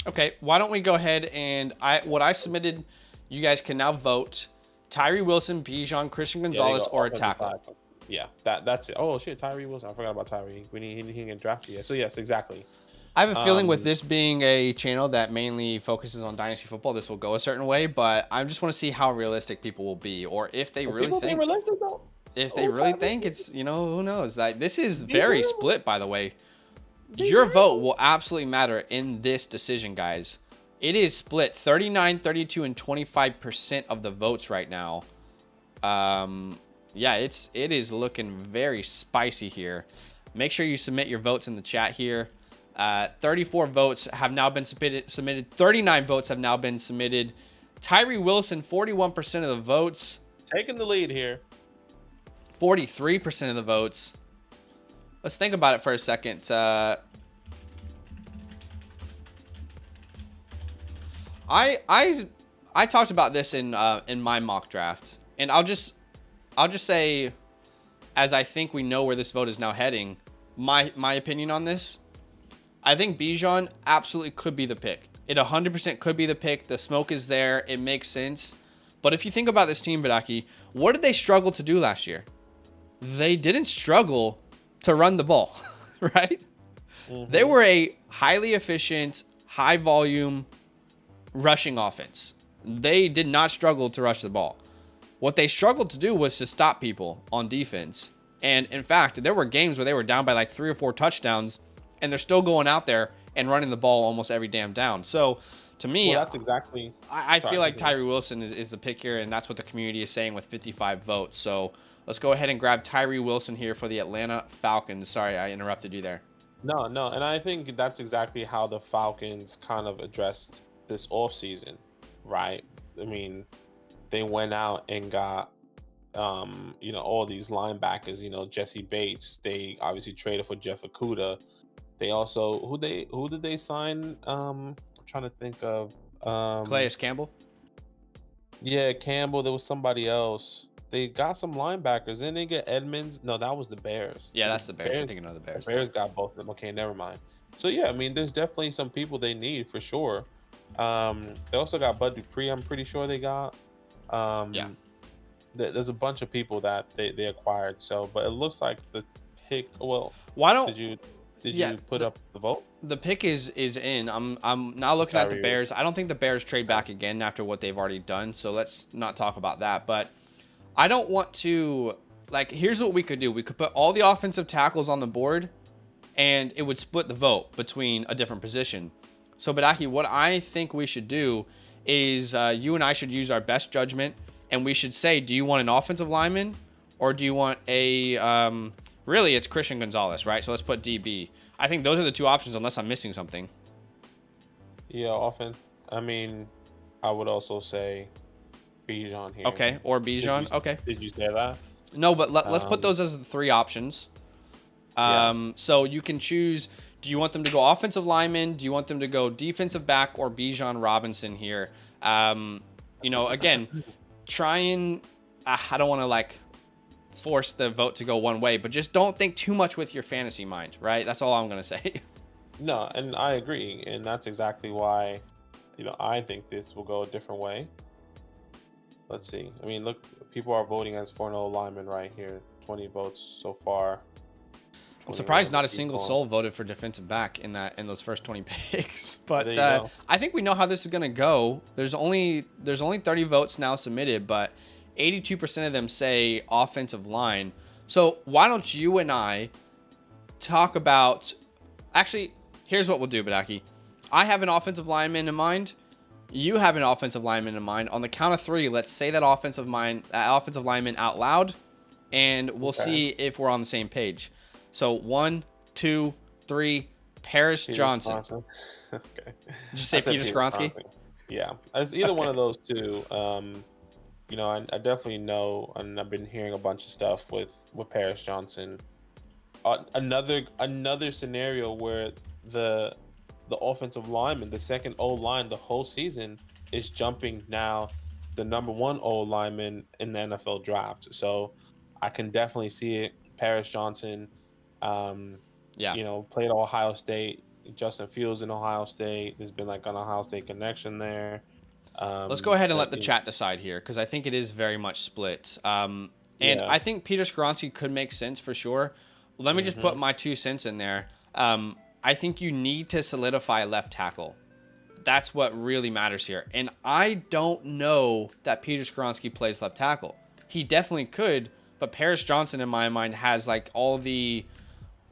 Okay, why don't we go ahead and what I submitted, you guys can now vote. Tyree Wilson, Bijan, Christian Gonzalez, or a tackle. Yeah, that's it. Oh shit, Tyree Wilson. I forgot about Tyree. He didn't get drafted yet. So yes, exactly. I have a feeling with this being a channel that mainly focuses on Dynasty football, this will go a certain way, but I just want to see how realistic people will be, or if they really think. Realistic, though? If they really think it's, who knows? Like, this is very split, by the way. Your vote will absolutely matter in this decision, guys. It is split 39, 32, and 25% of the votes right now. Yeah, it is looking very spicy here. Make sure you submit your votes in the chat here. 34 votes have now been submitted. 39 votes have now been submitted. Tyree Wilson, 41% of the votes. Taking the lead here. 43% of the votes. Let's think about it for a second. I talked about this in my mock draft, and I'll just say, as I think we know where this vote is now heading, my opinion on this, I think Bijan absolutely could be the pick. It 100% could be the pick. The smoke is there. It makes sense. But if you think about this team, Badake, what did they struggle to do last year? They didn't struggle to run the ball, right? They were a highly efficient, high volume rushing offense. They did not struggle to rush the ball. What they struggled to do was to stop people on defense. And in fact, there were games where they were down by like 3 or 4 touchdowns, and they're still going out there and running the ball almost every damn down. So to me, that's exactly. I feel like Tyree Wilson is the pick here, and that's what the community is saying with 55 votes. So let's go ahead and grab Tyree Wilson here for the Atlanta Falcons. Sorry, I interrupted you there. No, and I think that's exactly how the Falcons kind of addressed this offseason, right? I mean, they went out and got, all these linebackers. Jesse Bates. They obviously traded for Jeff Okudah. They also who did they sign? I'm trying to think of Calais Campbell. Yeah, Campbell. There was somebody else. They got some linebackers. Then they get Edmonds. No, that was the Bears. Yeah, that's the Bears. I'm thinking of the Bears. The Bears got both of them. Okay, never mind. So yeah, I mean, there's definitely some people they need for sure. They also got Bud Dupree. I'm pretty sure they got. There's a bunch of people that they acquired. So, but it looks like the pick. Well, why don't did you put up the vote? The pick is in. I'm now looking at the Bears. I don't think the Bears trade back again after what they've already done. So let's not talk about that. But I don't want to, here's what we could do. We could put all the offensive tackles on the board, and it would split the vote between a different position. So Badake, what I think we should do is you and I should use our best judgment, and we should say, do you want an offensive lineman, or do you want a really, it's Christian Gonzalez, right? So let's put DB. I think those are the two options, unless I'm missing something. Yeah, offense. I mean, I would also say Bijan here. Okay, or Bijan. Okay. Did you say that? No, but let's put those as the 3 options. So you can choose. Do you want them to go offensive lineman? Do you want them to go defensive back, or Bijan Robinson here? Again, try and I don't want to like force the vote to go one way, but just don't think too much with your fantasy mind, right? That's all I'm gonna say. No, and I agree, and that's exactly why, I think this will go a different way. Let's see. I mean, look, people are voting as 4-0 lineman right here. 20 votes so far. I'm surprised not a single soul voted for defensive back in those first 20 picks. But I think we know how this is gonna go. There's only 30 votes now submitted, but 82% of them say offensive line. So why don't you and I talk about? Actually, here's what we'll do, Badake. I have an offensive lineman in mind. You have an offensive lineman in mind. On the count of 3, let's say that offensive lineman out loud, and we'll see if we're on the same page. So 1, 2, 3. Paris Johnson. Okay. Did you say Peter Skoronski? Yeah, it's either one of those two. I definitely know, and I've been hearing a bunch of stuff with Paris Johnson. Another scenario where the offensive lineman, the second O line, the whole season is jumping now the number 1 O lineman in the NFL draft. So I can definitely see it. Paris Johnson, played at Ohio State. Justin Fields in Ohio State. There's been like an Ohio State connection there. Let's go ahead and let the chat decide here, because I think it is very much split. I think Peter Skoronski could make sense for sure. Let me just put my 2 cents in there. I think you need to solidify left tackle. That's what really matters here. And I don't know that Peter Skoronski plays left tackle. He definitely could, but Paris Johnson, in my mind, has like all the...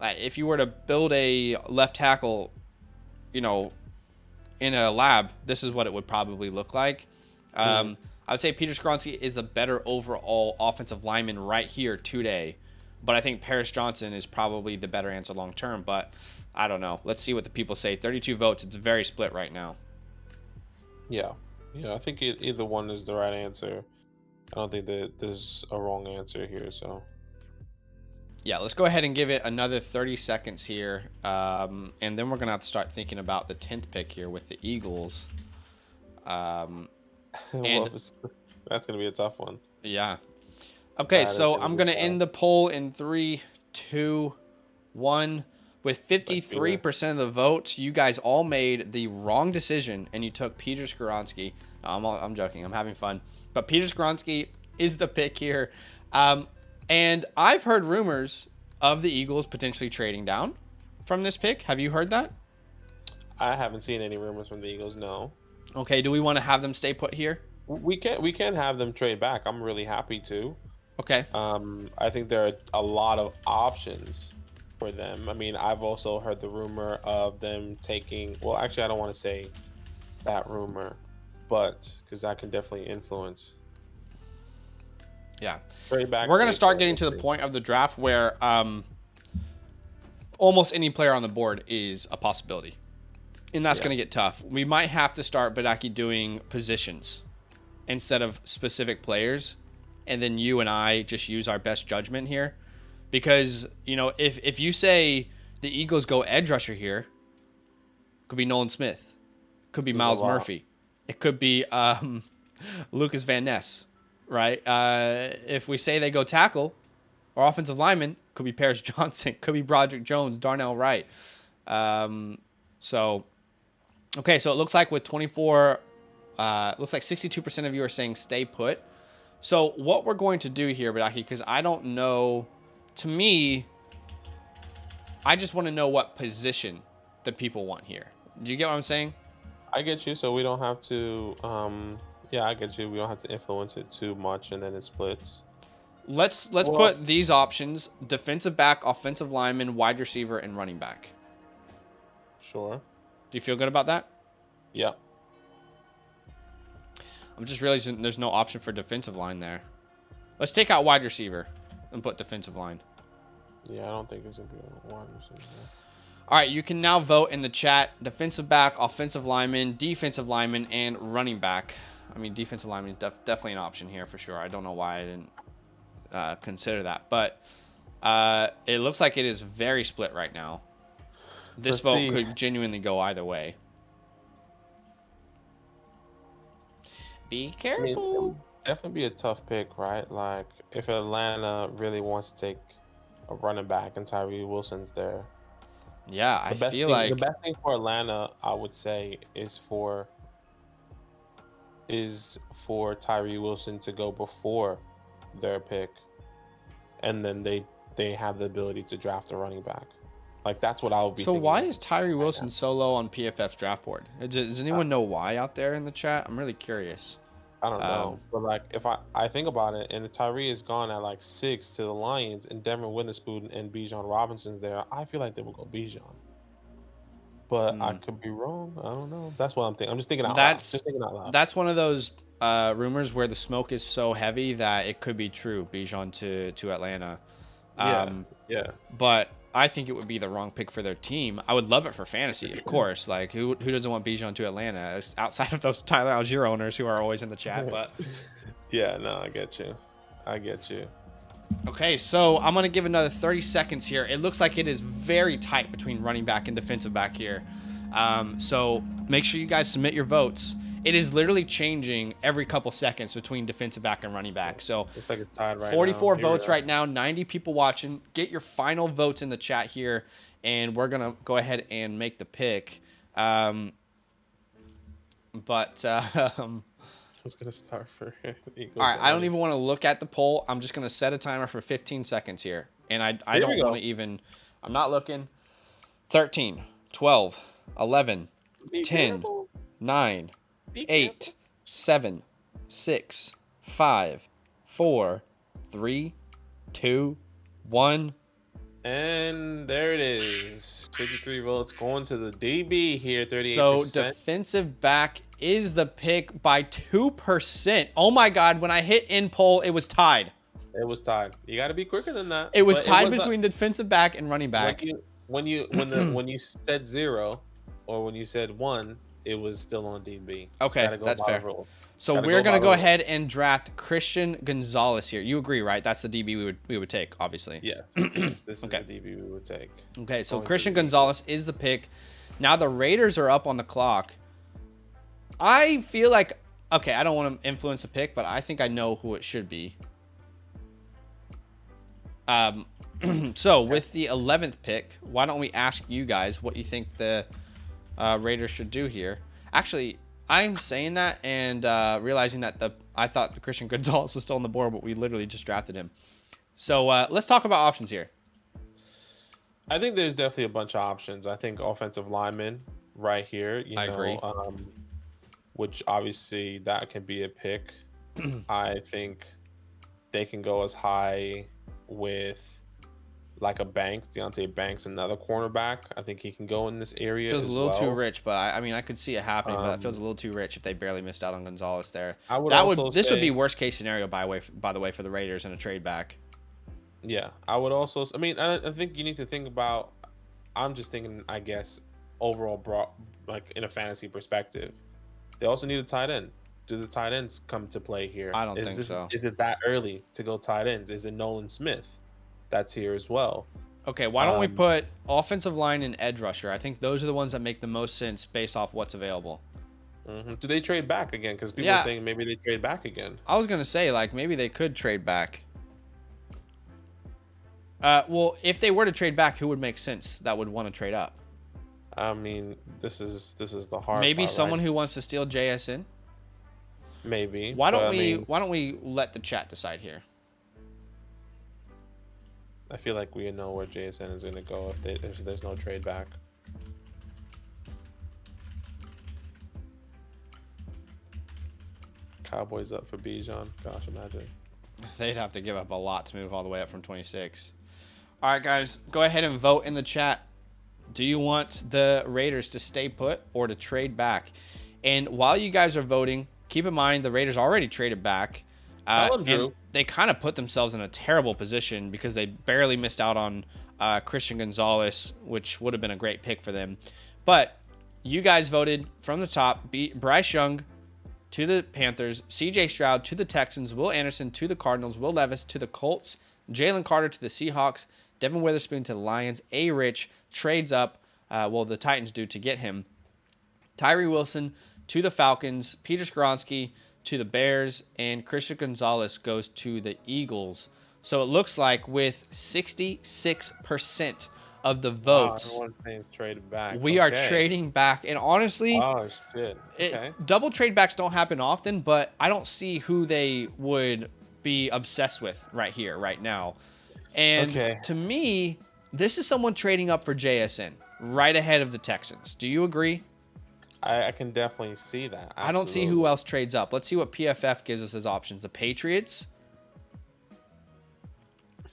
if you were to build a left tackle, in a lab, this is what it would probably look like. I would say Peter Skoronski is a better overall offensive lineman right here today. But I think Paris Johnson is probably the better answer long term. But I don't know. Let's see what the people say. 32 votes. It's very split right now. Yeah. I think either one is the right answer. I don't think that there's a wrong answer here. So yeah, let's go ahead and give it another 30 seconds here. And then we're going to have to start thinking about the 10th pick here with the Eagles. And that's going to be a tough one. Yeah. Okay, so I'm going to end the poll in 3, 2, 1. With 53% of the votes, you guys all made the wrong decision, and you took Peter Skoronski. No, I'm joking. I'm having fun. But Peter Skoronski is the pick here. And I've heard rumors of the Eagles potentially trading down from this pick. Have you heard that? I haven't seen any rumors from the Eagles, no. Okay, do we want to have them stay put here? We can have them trade back. I'm really happy to. Okay. I think there are a lot of options for them. I mean, I've also heard the rumor of them taking... Well, actually, I don't want to say that rumor, but because that can definitely influence... Yeah. We're going to start getting to the point of the draft where almost any player on the board is a possibility. And that's going to get tough. We might have to start Badake doing positions instead of specific players. And then you and I just use our best judgment here. Because, if you say the Eagles go edge rusher here, could be Nolan Smith. Could be Miles Murphy. It could be Lucas Van Ness. Right? If we say they go tackle or offensive lineman, could be Paris Johnson, could be Broderick Jones, Darnell Wright. So it looks like with 24, looks like 62% of you are saying stay put. So what we're going to do here, Badake, because I don't know, to me, I just want to know what position the people want here. Do you get what I'm saying? I get you. So we don't have to... Yeah, I get you. We don't have to influence it too much, and then it splits. Let's put these options: defensive back, offensive lineman, wide receiver, and running back. Sure. Do you feel good about that? Yeah. I'm just realizing there's no option for defensive line there. Let's take out wide receiver and put defensive line. Yeah, I don't think it's going to be a wide receiver. All right, you can now vote in the chat: defensive back, offensive lineman, defensive lineman, and running back. I mean, defensive lineman is definitely an option here for sure. I don't know why I didn't consider that. But it looks like it is very split right now. This vote could genuinely go either way. Be careful. definitely be a tough pick, right? Like if Atlanta really wants to take a running back and Tyree Wilson's there. Yeah, I feel like The best thing for Atlanta, I would say, is for Tyree Wilson to go before their pick, and then they have the ability to draft a running back. Like that's what I would be. So thinking why is Tyree Wilson so low on PFF's draft board? Does anyone know why out there in the chat? I'm really curious. I don't know, but like if I think about it, and the Tyree is gone at like 6 to the Lions, and Devin Witherspoon and Bijan Robinson's there, I feel like they will go Bijan. But I could be wrong. I don't know. That's what I'm thinking. I'm just thinking out loud. Just thinking out loud. That's one of those rumors where the smoke is so heavy that it could be true. Bijan to Atlanta. Yeah. But I think it would be the wrong pick for their team. I would love it for fantasy, of course. Like who doesn't want Bijan to Atlanta? Outside of those Tyler Algier owners who are always in the chat. But yeah, no, I get you. Okay, so I'm going to give another 30 seconds here. It looks like it is very tight between running back and defensive back here. So make sure you guys submit your votes. It is literally changing every couple seconds between defensive back and running back. So it's like it's tied right 44 votes right now, 90 people watching. Get your final votes in the chat here, and we're going to go ahead and make the pick. Who's going to start for Eagles? All right, I don't even want to look at the poll. I'm just going to set a timer for 15 seconds here. And I don't want to even... I'm not looking. 13, 12, 11, 10, 9, 8, 7, 6, 5, 4, 3, 2, 1. And there it is. 53 votes going to the DB here, 38%. So defensive back is the pick by 2%. Oh my God, when I hit in poll, it was tied. It was tied. You got to be quicker than that. It was tied between defensive back and running back. When you said 0 or when you said 1, it was still on DB. Okay, that's fair. So we're going to go ahead and draft Christian Gonzalez here. You agree, right? That's the DB we would take, obviously. Yes. This is the DB we would take. Okay, so Christian Gonzalez is the pick. Now the Raiders are up on the clock. I feel like, okay, I don't want to influence a pick, but I think I know who it should be. So with the 11th pick, why don't we ask you guys what you think the Raiders should do here? Actually, I'm saying that and realizing that I thought the Christian Gonzalez was still on the board, but we literally just drafted him. So let's talk about options here. I think there's definitely a bunch of options. I think offensive lineman right here. I agree. Which obviously that can be a pick. I think they can go as high with like a Banks, Deontay Banks, another cornerback. I think he can go in this area. Feels a little too rich, but I mean, I could see it happening. But it feels a little too rich if they barely missed out on Gonzalez there. This would be worst case scenario by the way for the Raiders in a trade back. Yeah, I would also. I mean, I think you need to think about. I'm just thinking, I guess, overall, like in a fantasy perspective, they also need a tight end. Do the tight ends come to play here? I don't think so. Is it that early to go tight ends? Is it Nolan Smith that's here as well? Okay, why don't we put offensive line and edge rusher? I think those are the ones that make the most sense based off what's available. Mm-hmm. Do they trade back again? Because people are saying maybe they trade back again. I was going to say, like, maybe they could trade back. Well, if they were to trade back, who would make sense that would want to trade up? I mean, this is the hard maybe part, someone right? who wants to steal JSN? Maybe. Why don't we let the chat decide here? I feel like we know where JSN is going to go if there's no trade back. Cowboys up for Bijan. Gosh, imagine. They'd have to give up a lot to move all the way up from 26. All right, guys, go ahead and vote in the chat. Do you want the Raiders to stay put or to trade back? And while you guys are voting, keep in mind the Raiders already traded back. And they kind of put themselves in a terrible position because they barely missed out on Christian Gonzalez, which would have been a great pick for them. But you guys voted from the top. Bryce Young to the Panthers, CJ Stroud to the Texans, Will Anderson to the Cardinals, Will Levis to the Colts, Jalen Carter to the Seahawks, Devin Witherspoon to the Lions, A-Rich trades up, the Titans do to get him, Tyree Wilson to the Falcons, Peter Skoronski to the Bears, and Christian Gonzalez goes to the Eagles. So it looks like with 66% of the votes, everyone's saying it's traded back. We are trading back. And honestly, double trade backs don't happen often, but I don't see who they would be obsessed with right here, right now. And to me, this is someone trading up for JSN right ahead of the Texans. Do you agree? I can definitely see that. Absolutely. I don't see who else trades up. Let's see what PFF gives us as options. The Patriots.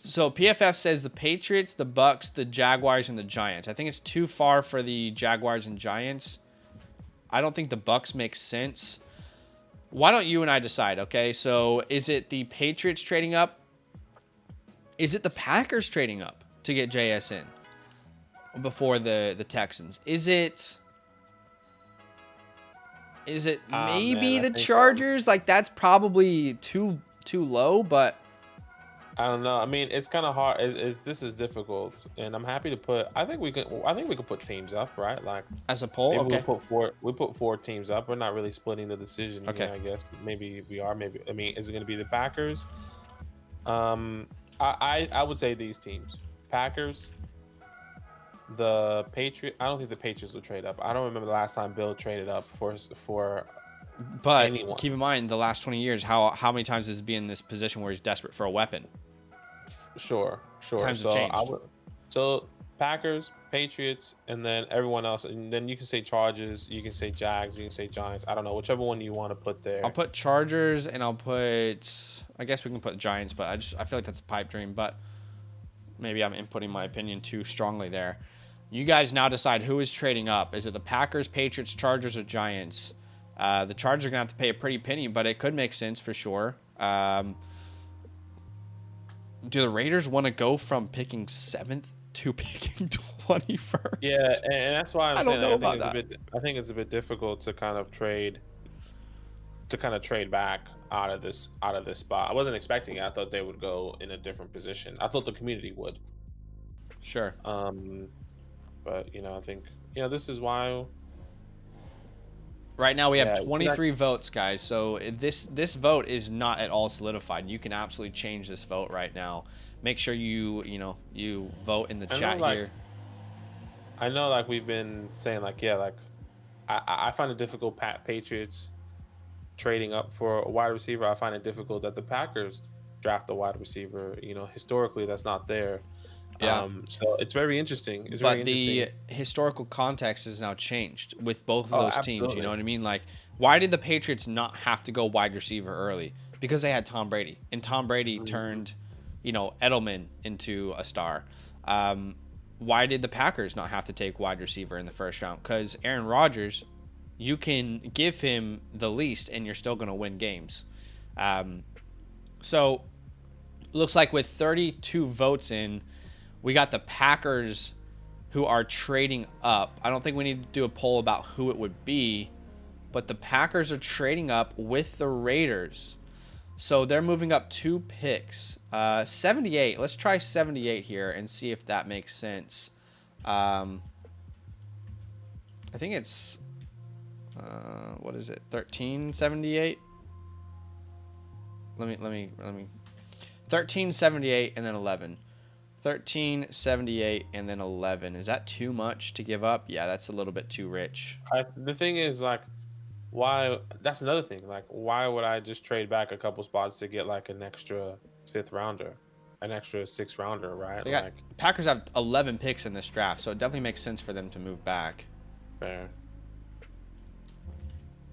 So PFF says the Patriots, the Bucks, the Jaguars, and the Giants. I think it's too far for the Jaguars and Giants. I don't think the Bucks make sense. Why don't you and I decide, okay? So is it the Patriots trading up? Is it the Packers trading up to get JSN before the Texans? Is it maybe the Chargers? Like, that's probably too low, but I don't know. I mean, it's kind of hard. This is difficult, and I'm happy to put. I think we can put teams up, right? Like as a poll. Okay. We put four teams up. We're not really splitting the decision. Okay. Here, I guess maybe we are. Maybe I mean, is it going to be the Packers? I would say these teams: Packers, the Patriots. I don't think the Patriots will trade up. I don't remember the last time Bill traded up for. But anyone. Keep in mind, the last 20 years, how many times has he been in this position where he's desperate for a weapon? Sure. Times have changed. So Packers, Patriots, and then everyone else. And then you can say Chargers, you can say Jags, you can say Giants. I don't know, whichever one you want to put there. I'll put Chargers, and I'll put, I guess we can put Giants, but I feel like that's a pipe dream. But maybe I'm inputting my opinion too strongly there. You guys now decide who is trading up. Is it the Packers, Patriots, Chargers, or Giants? The Chargers are going to have to pay a pretty penny, but it could make sense for sure. Do the Raiders want to go from picking 7th to picking 21st? Yeah, and that's why I'm saying I think it's a bit difficult to kind of trade back out of this spot. I wasn't expecting it. I thought they would go in a different position. I thought the community would. Sure. But I think this is why. Right now we have 23 votes, guys. So this vote is not at all solidified. You can absolutely change this vote right now. Make sure you vote in the chat here. I know, like we've been saying, I find it difficult Patriots trading up for a wide receiver. I find it difficult that the Packers draft a wide receiver. Historically that's not there. Yeah. So it's very interesting. The historical context has now changed with both of those teams. You know what I mean? Like, why did the Patriots not have to go wide receiver early? Because they had Tom Brady, and Tom Brady turned, Edelman into a star. Why did the Packers not have to take wide receiver in the first round? Because Aaron Rodgers, you can give him the least, and you're still going to win games. So, looks like with 32 votes in, we got the Packers who are trading up. I don't think we need to do a poll about who it would be, but the Packers are trading up with the Raiders. So they're moving up 2 picks. 78. Let's try 78 here and see if that makes sense. I think it's, what is it? 1378? Let me 1378 and then 11. 1378 and then 11. Is that too much to give up? Yeah, that's a little bit too rich. The thing is, why? That's another thing. Why would I just trade back a couple spots to get an extra 5th rounder, an extra 6th rounder, right? Packers have 11 picks in this draft, so it definitely makes sense for them to move back. Fair.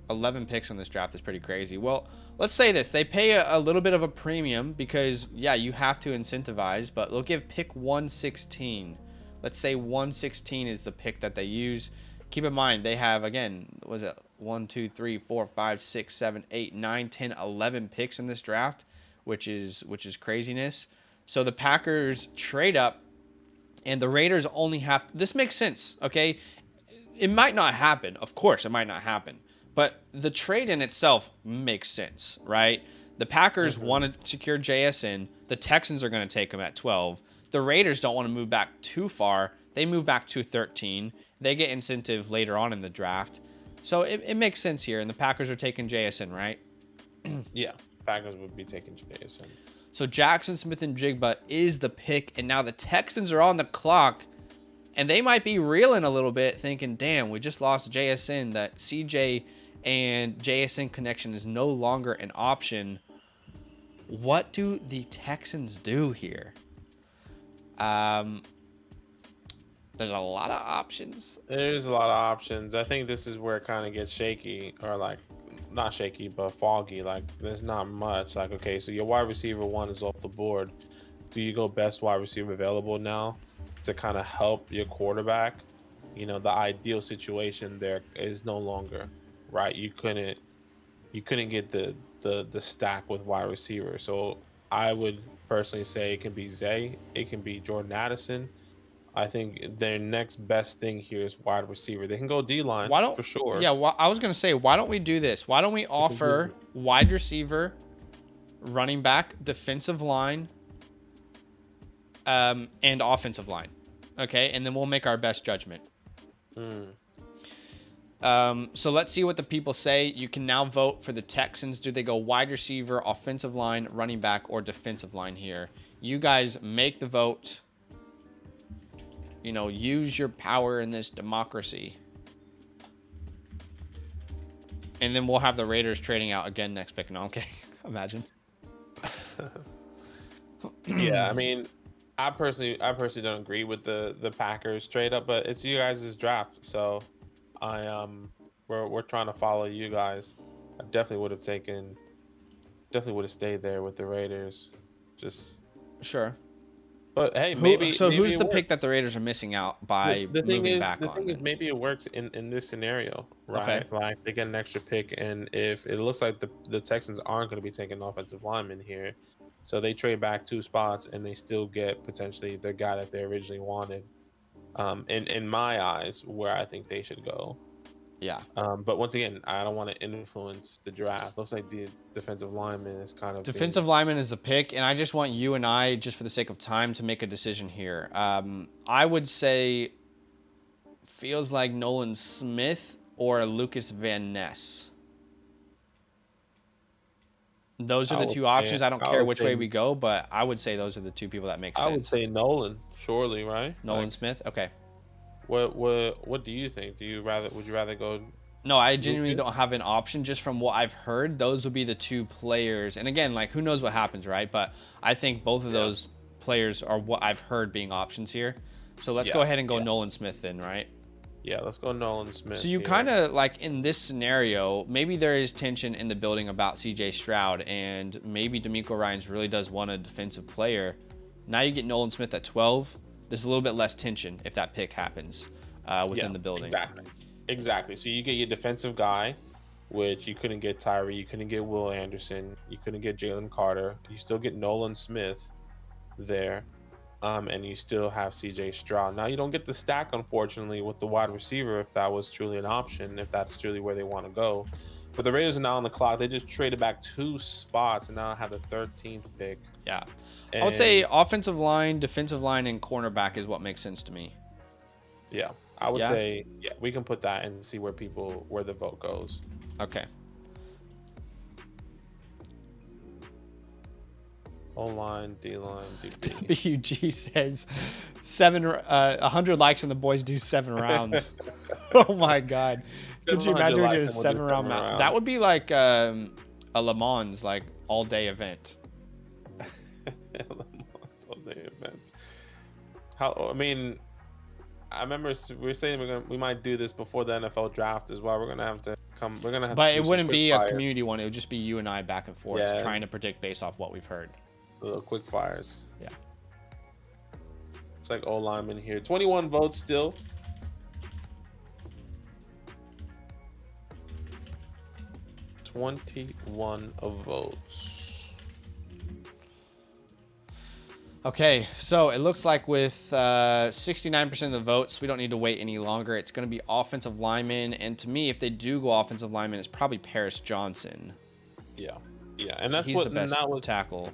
11 picks in this draft is pretty crazy. Well, let's say this. They pay a little bit of a premium because, yeah, you have to incentivize, but they'll give pick 116. Let's say 116 is the pick that they use. Keep in mind, they have, again, 1, 2, 3, 4, 5, 6, 7, 8, 9, 10, 11 picks in this draft, which is craziness. So the Packers trade up, and the Raiders only have... This makes sense, okay? It might not happen. Of course, it might not happen. But the trade in itself makes sense, right? The Packers want to secure JSN. The Texans are going to take him at 12. The Raiders don't want to move back too far. They move back to 13. They get incentive later on in the draft. So it makes sense here. And the Packers are taking JSN, right? Yeah, Packers would be taking JSN. So Jackson Smith-Njigba is the pick, and now the Texans are on the clock, and they might be reeling a little bit, thinking, damn, we just lost JSN. That CJ and JSN connection is no longer an option. What do the Texans do here? There's a lot of options. There's a lot of options. I think this is where it kind of gets shaky, or like not shaky, but foggy. Like there's not much. Like, okay, so your wide receiver 1 is off the board. Do you go best wide receiver available now to kind of help your quarterback? You know, the ideal situation there is no longer, right? You couldn't get the stack with wide receiver. So I would personally say it can be Zay, it can be Jordan Addison. I think their next best thing here is wide receiver. They can go D-line for sure. Yeah, I was going to say, why don't we do this? Why don't we offer wide receiver, running back, defensive line, and offensive line? Okay, and then we'll make our best judgment. So let's see what the people say. You can now vote for the Texans. Do they go wide receiver, offensive line, running back, or defensive line here? You guys make the vote. You know, use your power in this democracy. And then we'll have the Raiders trading out again next pick. No, okay. Imagine. Yeah, I mean, I personally don't agree with the Packers trade up, but it's you guys' draft, so we're trying to follow you guys. I definitely would have stayed there with the Raiders. Just sure. But hey, maybe who's the pick that the Raiders are missing out by moving back on? The thing is, maybe it works in this scenario, right? Okay. Like they get an extra pick, and if it looks like the Texans aren't going to be taking offensive linemen here, so they trade back 2 spots and they still get potentially the guy that they originally wanted. In my eyes, where I think they should go. Yeah. But once again, I don't want to influence the draft. Looks like the defensive lineman is kind of lineman is a pick, and I just want you and I, just for the sake of time, to make a decision here. I would say feels like Nolan Smith or Lucas Van Ness. Those are the 2 options. I don't care which way we go, but I would say those are the 2 people that make sense. I would say Nolan, surely, right? Nolan Smith. Okay. What do you think? Would you rather go? No, I genuinely don't have an option. Just from what I've heard, those would be the 2 players. And again, like, who knows what happens, right? But I think both of those players are what I've heard being options here. So let's go ahead and go Nolan Smith then, right? Yeah, let's go Nolan Smith. So you kind of, like, in this scenario, maybe there is tension in the building about CJ Stroud, and maybe D'Amico Ryans really does want a defensive player. Now you get Nolan Smith at 12. There's a little bit less tension if that pick happens within the building. Exactly. So you get your defensive guy, which you couldn't get Tyree, you couldn't get Will Anderson, you couldn't get Jalen Carter. You still get Nolan Smith there, and you still have CJ Stroud. Now you don't get the stack, unfortunately, with the wide receiver if that was truly an option, if that's truly where they want to go. But the Raiders are now on the clock. They just traded back 2 spots and now have the 13th pick. Yeah. I would say offensive line, defensive line, and cornerback is what makes sense to me. Yeah. I would say, we can put that and see where the vote goes. Okay. O-line, D-line, DB. WG says 100 likes and the boys do 7 rounds. Oh my God. Could you imagine we did a 7-round mount? That would be like a Le Mans, like, all-day event. All-day event. I remember we were saying we might do this before the NFL draft as well. We're gonna have to come. We're gonna have. But it wouldn't be a community one. It would just be you and I back and forth, trying to predict based off what we've heard. Little quick fires. Yeah. It's like O lineman here. 21 votes still. votes. Okay, so it looks like with 69% of the votes, we don't need to wait any longer. It's going to be offensive lineman, and to me, if they do go offensive lineman, it's probably Paris Johnson. Yeah, and that's he's the best tackle.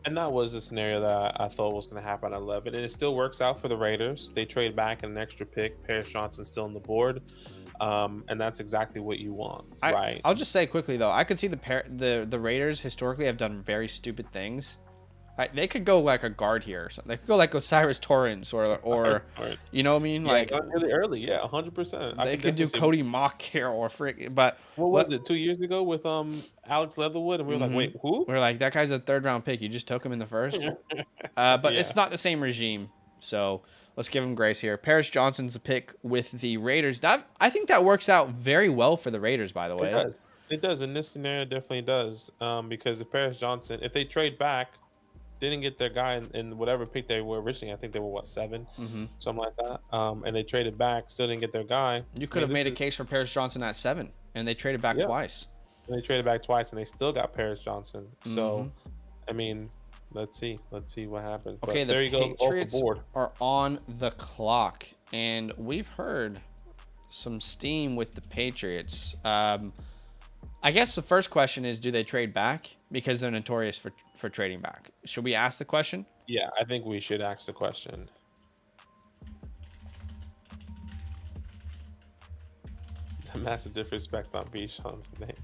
And that was the scenario that I thought was going to happen at 11, and it still works out for the Raiders. They trade back an extra pick. Paris Johnson's still on the board. And that's exactly what you want, right? I'll just say quickly though, I could see the Raiders historically have done very stupid things. They could go like a guard here or something. They could go like Osiris Torrance or you know what I mean? Yeah, like really early, yeah, 100%. They could do Cody Mock here or but what was it 2 years ago with Alex Leatherwood, and we were like, wait, who? We're like, that guy's a 3rd round pick. You just took him in the 1st. But it's not the same regime, so let's give him grace here. Paris Johnson's the pick with the Raiders. I think that works out very well for the Raiders, by the way. It does. In this scenario, definitely does. Because if Paris Johnson, if they trade back, didn't get their guy in whatever pick they were originally, I think they were 7, something like that. And they traded back, still didn't get their guy. You could have made a case for Paris Johnson at 7, and they traded back twice. And they traded back twice, and they still got Paris Johnson. So, I mean, let's see what happens. Okay, there you go. Patriots are on the clock, and we've heard some steam with the Patriots. I guess the first question is, do they trade back? Because they're notorious for trading back. Should we ask the question? Yeah, I think we should ask the question. Massive disrespect on Bijan's name.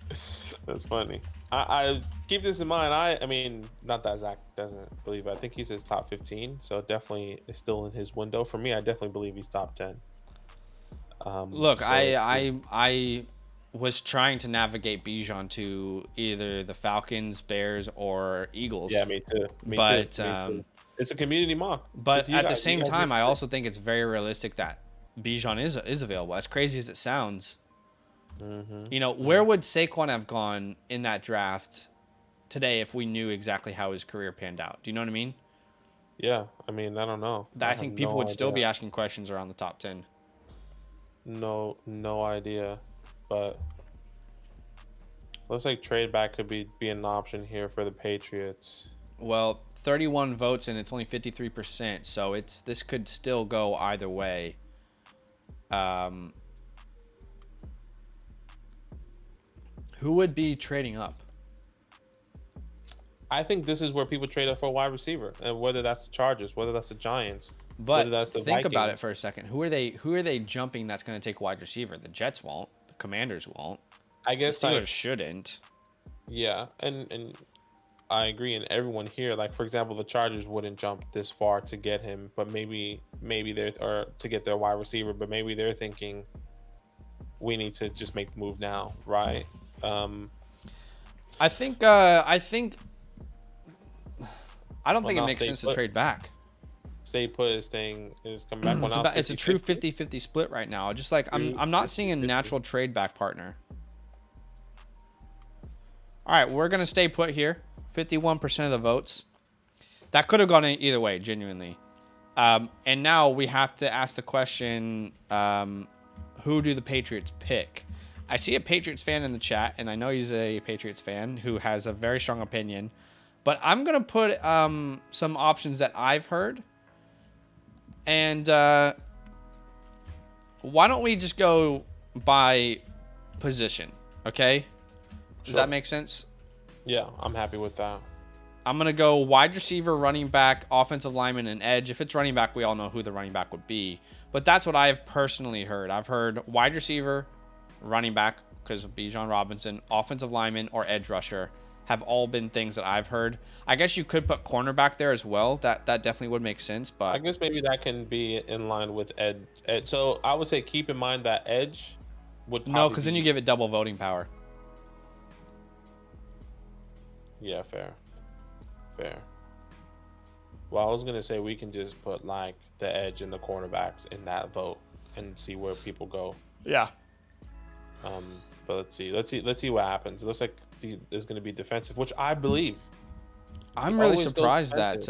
That's funny. I keep this in mind. I mean, not that Zach doesn't believe it. I think he says top 15, so definitely is still in his window. For me, I definitely believe he's top 10. Look, I was trying to navigate Bijan to either the Falcons, Bears, or Eagles. Yeah, me too. Me too. It's a community mock. But at the same time, I also think it's very realistic that Bijan is available. As crazy as it sounds, you know, where would Saquon have gone in that draft today if we knew exactly how his career panned out? Do you know what I mean? Yeah, I mean, I don't know. I think people would still be asking questions around the top 10. No idea. But looks like trade back could be an option here for the Patriots. Well, 31 votes and it's only 53%, so this could still go either way. Who would be trading up? I think this is where people trade up for a wide receiver, and whether that's the Chargers, whether that's the Giants, but whether that's the think Vikings. About it for a second. Who are they jumping that's going to take wide receiver? The Jets won't. The Commanders won't. I guess the Steelers shouldn't. Yeah, and I agree. And everyone here, like for example, the Chargers wouldn't jump this far to get him, but maybe they're or to get their wide receiver, but maybe they're thinking we need to just make the move now, right? I think I don't think it makes sense to trade back. Stay put is coming back. It's a true 50-50 split right now. Just like I'm not seeing a natural trade back partner. All right, we're gonna stay put here. 51% of the votes. That could have gone either way, genuinely. And now we have to ask the question: who do the Patriots pick? I see a Patriots fan in the chat, and I know he's a Patriots fan who has a very strong opinion. But I'm going to put some options that I've heard. And why don't we just go by position, okay? Does that make sense? Yeah, I'm happy with that. I'm going to go wide receiver, running back, offensive lineman, and edge. If it's running back, we all know who the running back would be. But that's what I've personally heard. I've heard wide receiver, running back, because of Bijan Robinson, offensive lineman, or edge rusher have all been things that I've heard. I guess you could put cornerback there as well. That definitely would make sense. But I guess maybe that can be in line with edge. So I would say keep in mind that edge would no, because then you give it double voting power. Yeah, fair. Well, I was gonna say we can just put like the edge and the cornerbacks in that vote and see where people go. Yeah. But let's see what happens. It looks like there's going to be defensive, which I believe. I'm really surprised that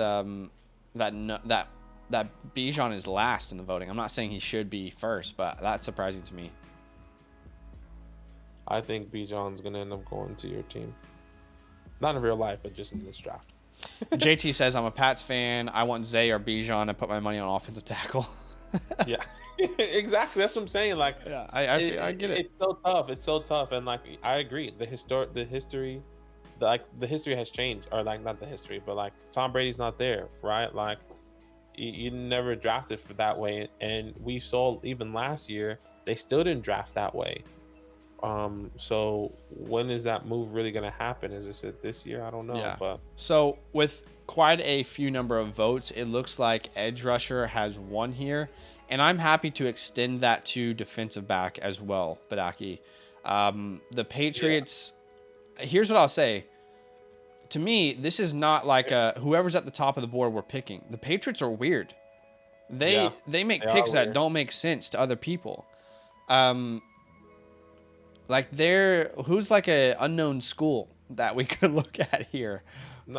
Bijan is last in the voting. I'm not saying he should be first, but that's surprising to me. I think Bijan's going to end up going to your team. Not in real life, but just in this draft. JT says, I'm a Pats fan. I want Zay or Bijan to put my money on offensive tackle. Yeah. Exactly, that's what I'm saying. Like, yeah, I get it. It's so tough, and like I agree. The history has changed, or like not the history, but like Tom Brady's not there, right? Like you never drafted for that way, and we saw even last year They still didn't draft that way. So when is that move really going to happen? Is this year? I don't know. Yeah. But so with quite a few number of votes, it looks like edge rusher has won here, and I'm happy to extend that to defensive back as well, Badake. The Patriots. Yeah. Here's what I'll say. To me, this is not like whoever's at the top of the board we're picking. The Patriots are weird. They make picks that don't make sense to other people. Like who's like a unknown school that we could look at here?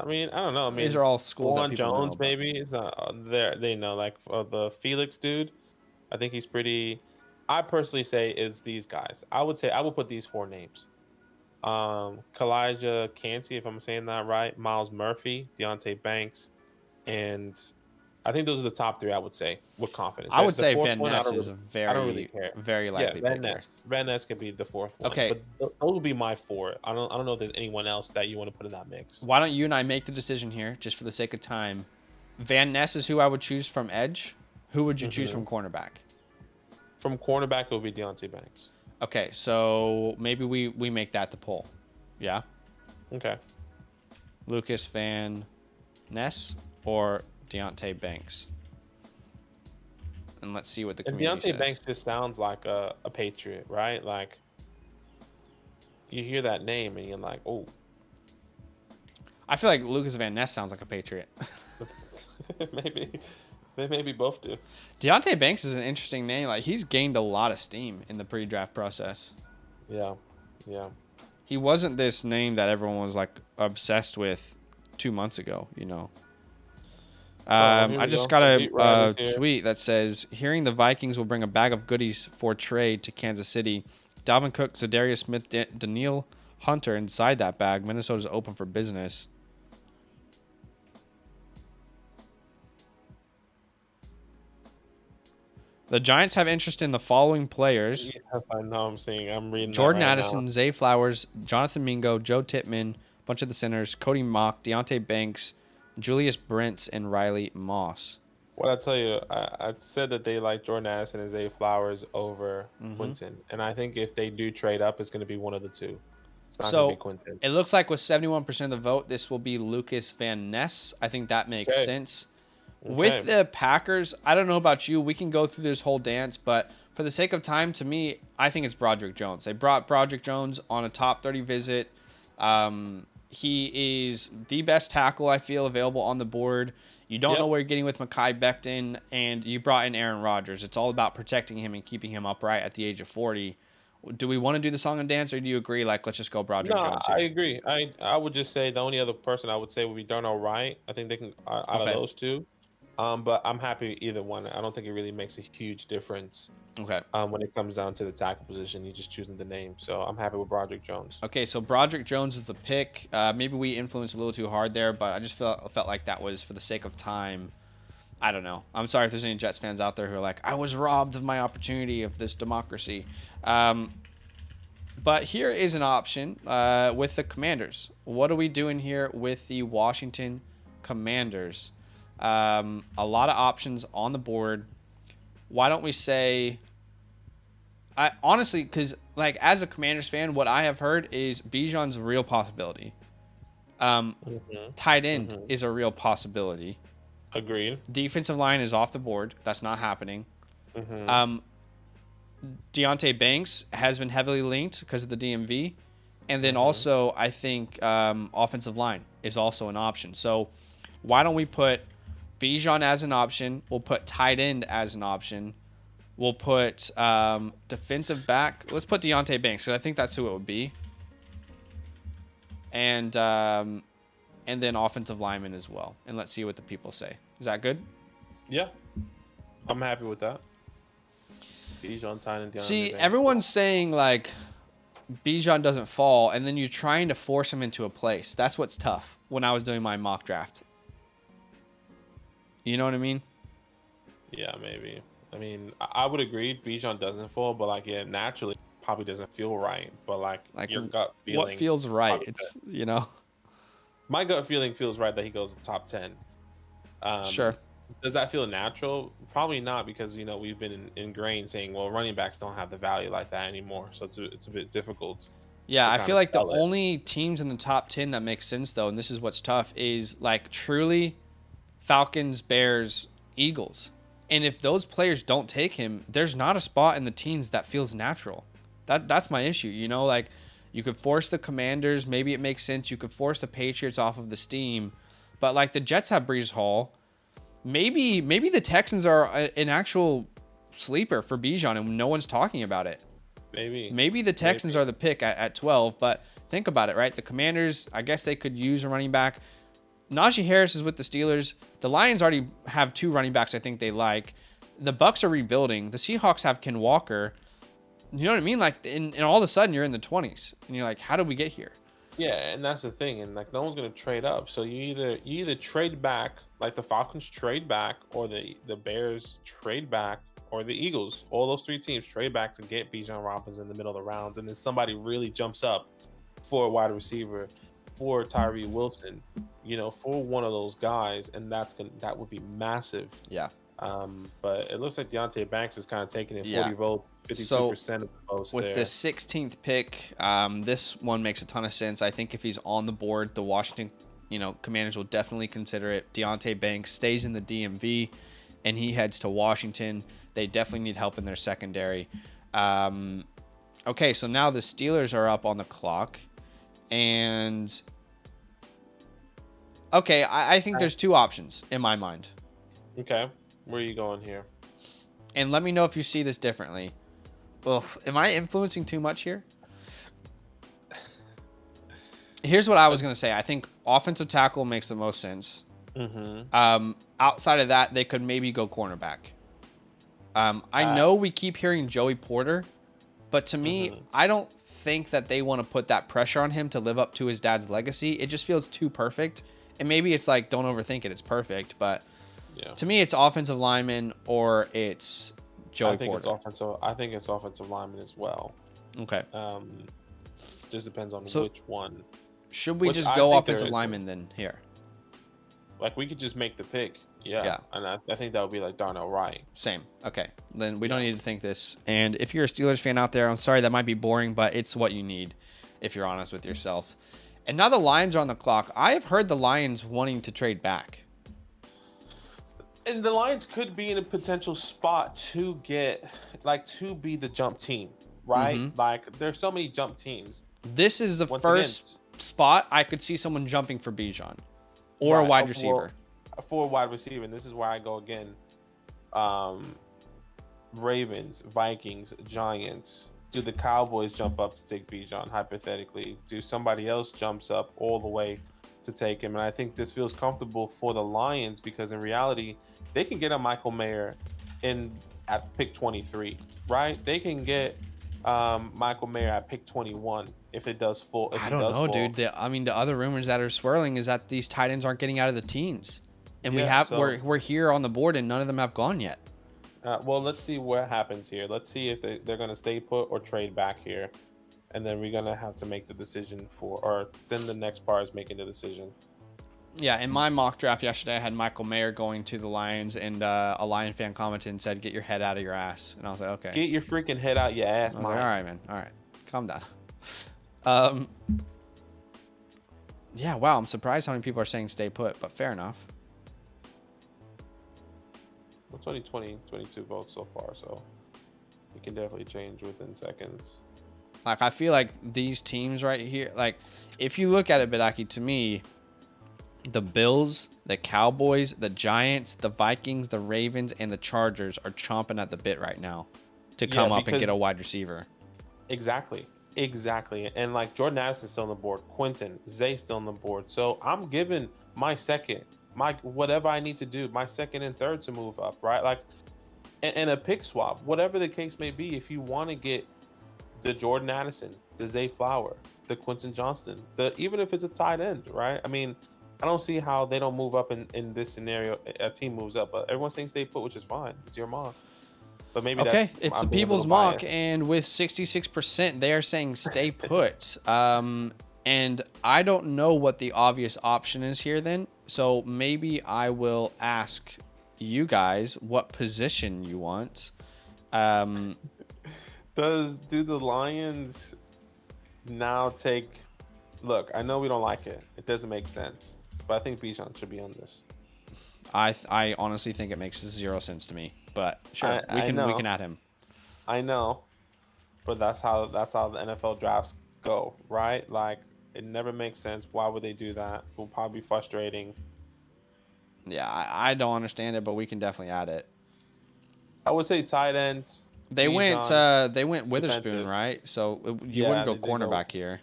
I mean, I don't know. I mean, these are all schools. Juan Jones, maybe. It's not there. They know, like the Felix dude. I think he's pretty. I personally say it's these guys. I would say I would put these 4 names. Kalijah Cansey, if I'm saying that right. Miles Murphy, Deonte Banks, and I think those are the top 3. I would say with confidence. I would say Van Ness is a very likely. Van Ness could be the 4th one. Okay, but those would be my 4. I don't know if there's anyone else that you want to put in that mix. Why don't you and I make the decision here, just for the sake of time? Van Ness is who I would choose from edge. Who would you choose from cornerback? From cornerback, it would be Deonte Banks. Okay, so maybe we make that the poll. Yeah. Okay. Lucas Van Ness or Deonte Banks, and let's see what the community says. Deonte Banks just sounds like a Patriot, right? Like you hear that name and you're like, oh. I feel like Lucas Van Ness sounds like a Patriot. Maybe. They maybe both do. Deonte Banks is an interesting name. Like, he's gained a lot of steam in the pre-draft process. Yeah. Yeah. He wasn't this name that everyone was like obsessed with 2 months ago, you know. I just got a tweet that says, hearing the Vikings will bring a bag of goodies for trade to Kansas City. Dalvin Cook, Zadarius Smith, Danielle Hunter inside that bag. Minnesota's open for business. The Giants have interest in the following players. Yes, I know. I'm reading. Jordan Addison, Zay Flowers, Jonathan Mingo, Joe Tippmann, a bunch of the centers, Cody Mock, Deonte Banks, Julius Brents, and Riley Moss. What I tell you, I said that they like Jordan Addison and Zay Flowers over Quinton, and I think if they do trade up, it's going to be one of the two. It's not going to be Quinton. It looks like with 71% of the vote, this will be Lucas Van Ness. I think that makes sense. Okay. With the Packers, I don't know about you. We can go through this whole dance, but for the sake of time, to me, I think it's Broderick Jones. They brought Broderick Jones on a top 30 visit. He is the best tackle, I feel, available on the board. You don't know what you're getting with Mekhi Becton, and you brought in Aaron Rodgers. It's all about protecting him and keeping him upright at the age of 40. Do we want to do the song and dance, or do you agree, like, let's just go Broderick Jones here? I agree. I would just say the only other person I would say would be Darnell Wright. I think they can out of those two. But I'm happy either one. I don't think it really makes a huge difference. Okay. When it comes down to the tackle position, you're just choosing the name. So I'm happy with Broderick Jones. Okay, so Broderick Jones is the pick. Maybe we influenced a little too hard there, but I just felt like that was for the sake of time. I don't know. I'm sorry if there's any Jets fans out there who are like, I was robbed of my opportunity of this democracy. But here is an option with the Commanders. What are we doing here with the Washington Commanders? A lot of options on the board. Why don't we say, honestly, because like as a Commanders fan, what I have heard is Bijan's a real possibility. Tight end is a real possibility. Agreed. Defensive line is off the board. That's not happening. Deonte Banks has been heavily linked because of the DMV. And then also, I think offensive line is also an option. So why don't we put Bijan as an option? We'll put tight end as an option. We'll put defensive back. Let's put Deonte Banks, because I think that's who it would be. And then offensive lineman as well. And let's see what the people say. Is that good? Yeah. I'm happy with that. Bijan, tight end, Deonte See, Banks. everyone's saying, like, Bijan doesn't fall, and then you're trying to force him into a place. That's what's tough when I was doing my mock draft. You know what I mean? Yeah, maybe. I mean, I would agree Bijan doesn't fall, but like, yeah, naturally probably doesn't feel right. But like your gut feeling. What feels right? It's, you know. My gut feeling feels right that he goes top 10. Sure. Does that feel natural? Probably not, because we've been ingrained saying, well, running backs don't have the value like that anymore, so it's a bit difficult Yeah, to I kind feel of like the sell it. only teams in the top 10 that make sense, though, and this is what's tough, is like truly Falcons, Bears, Eagles. And if those players don't take him, there's not a spot in the teams that feels natural. That's my issue. Like you could force the Commanders. Maybe it makes sense. You could force the Patriots off of the steam. But like the Jets have Brees Hall. Maybe the Texans are an actual sleeper for Bijan and no one's talking about it. Maybe the Texans are the pick at 12, but think about it, right? The Commanders, I guess they could use a running back. Najee Harris is with the Steelers. The Lions already have 2 running backs I think they like. The Bucks are rebuilding. The Seahawks have Ken Walker. You know what I mean? Like, and all of a sudden you're in the 20s, and you're like, how did we get here? Yeah, and that's the thing, and like no one's gonna trade up. So you either trade back, like the Falcons trade back, or the Bears trade back, or the Eagles. All those 3 teams trade back to get Bijan Robinson in the middle of the rounds, and then somebody really jumps up for a wide receiver, for Tyree Wilson, for one of those guys, and that would be massive. Yeah. But it looks like Deonte Banks is kind of taking it 40 votes, 52% of the votes. With the 16th pick, this one makes a ton of sense. I think if he's on the board, the Washington, Commanders will definitely consider it. Deonte Banks stays in the DMV, and he heads to Washington. They definitely need help in their secondary. Okay, so now the Steelers are up on the clock, and okay, I think there's 2 options in my mind. Okay. Where are you going here? And let me know if you see this differently. Ugh, am I influencing too much here? Here's what I was going to say. I think offensive tackle makes the most sense. Mm-hmm. Outside of that, they could maybe go cornerback. I know we keep hearing Joey Porter, but to me, I don't think that they want to put that pressure on him to live up to his dad's legacy. It just feels too perfect. And maybe it's like, don't overthink it. It's perfect. But to me, it's offensive lineman or it's Joey Porter. I think it's offensive lineman as well. Okay. Just depends on which one. Should we just go offensive lineman then here? Like, we could just make the pick. Yeah. And I think that would be like Darnell Wright. Same. Okay. Then we don't need to think this. And if you're a Steelers fan out there, I'm sorry that might be boring, but it's what you need if you're honest with yourself. And now the Lions are on the clock. I have heard the Lions wanting to trade back. And the Lions could be in a potential spot to get, like, to be the jump team, right? Mm-hmm. Like, there's so many jump teams. This is the first spot I could see someone jumping for Bijan or a wide receiver. For a wide receiver, and this is where I go again. Ravens, Vikings, Giants. Do the Cowboys jump up to take Bijan, hypothetically? Do somebody else jumps up all the way to take him? And I think this feels comfortable for the Lions because in reality, they can get a Michael Mayer at pick 23, right? They can get Michael Mayer at pick 21 if it does full. I don't know, dude. The other rumors that are swirling is that these tight ends aren't getting out of the teams. And we're here on the board and none of them have gone yet. Well, let's see what happens here. Let's see if they're going to stay put or trade back here. And then we're going to have to make the decision then the next part is making the decision. Yeah, in my mock draft yesterday, I had Michael Mayer going to the Lions, and a Lion fan commented and said, "Get your head out of your ass." And I was like, okay. Get your freaking head out your ass, man. Like, all right, man. All right. Calm down. Yeah, wow. I'm surprised how many people are saying stay put, but fair enough. It's only 22 votes so far, so it can definitely change within seconds. Like, I feel like these teams right here, like, if you look at it, Badake, to me, the Bills, the Cowboys, the Giants, the Vikings, the Ravens, and the Chargers are chomping at the bit right now to come up and get a wide receiver. Exactly. And, like, Jordan Addison's still on the board. Quentin, Zay's still on the board. So I'm giving my second, whatever I need to do, my second and third to move up, right? Like, and a pick swap, whatever the case may be. If you want to get the Jordan Addison, the Zay Flower, the Quentin Johnston, even if it's a tight end, right? I mean, I don't see how they don't move up in this scenario. A team moves up, but everyone's saying stay put, which is fine. It's your mock. But maybe it's the people's mock, and with 66%, they are saying stay put. And I don't know what the obvious option is here then. So maybe I will ask you guys what position you want. Do the Lions now take? Look, I know we don't like it. It doesn't make sense, but I think Bijan should be on this. I honestly think it makes 0 sense to me, but sure, we can add him. I know, but that's how the NFL drafts go, right? Like it never makes sense. Why would they do that? It will probably be frustrating. Yeah, I don't understand it, but we can definitely add it. I would say tight end. They went Witherspoon, defensive. Right? So you wouldn't go cornerback here.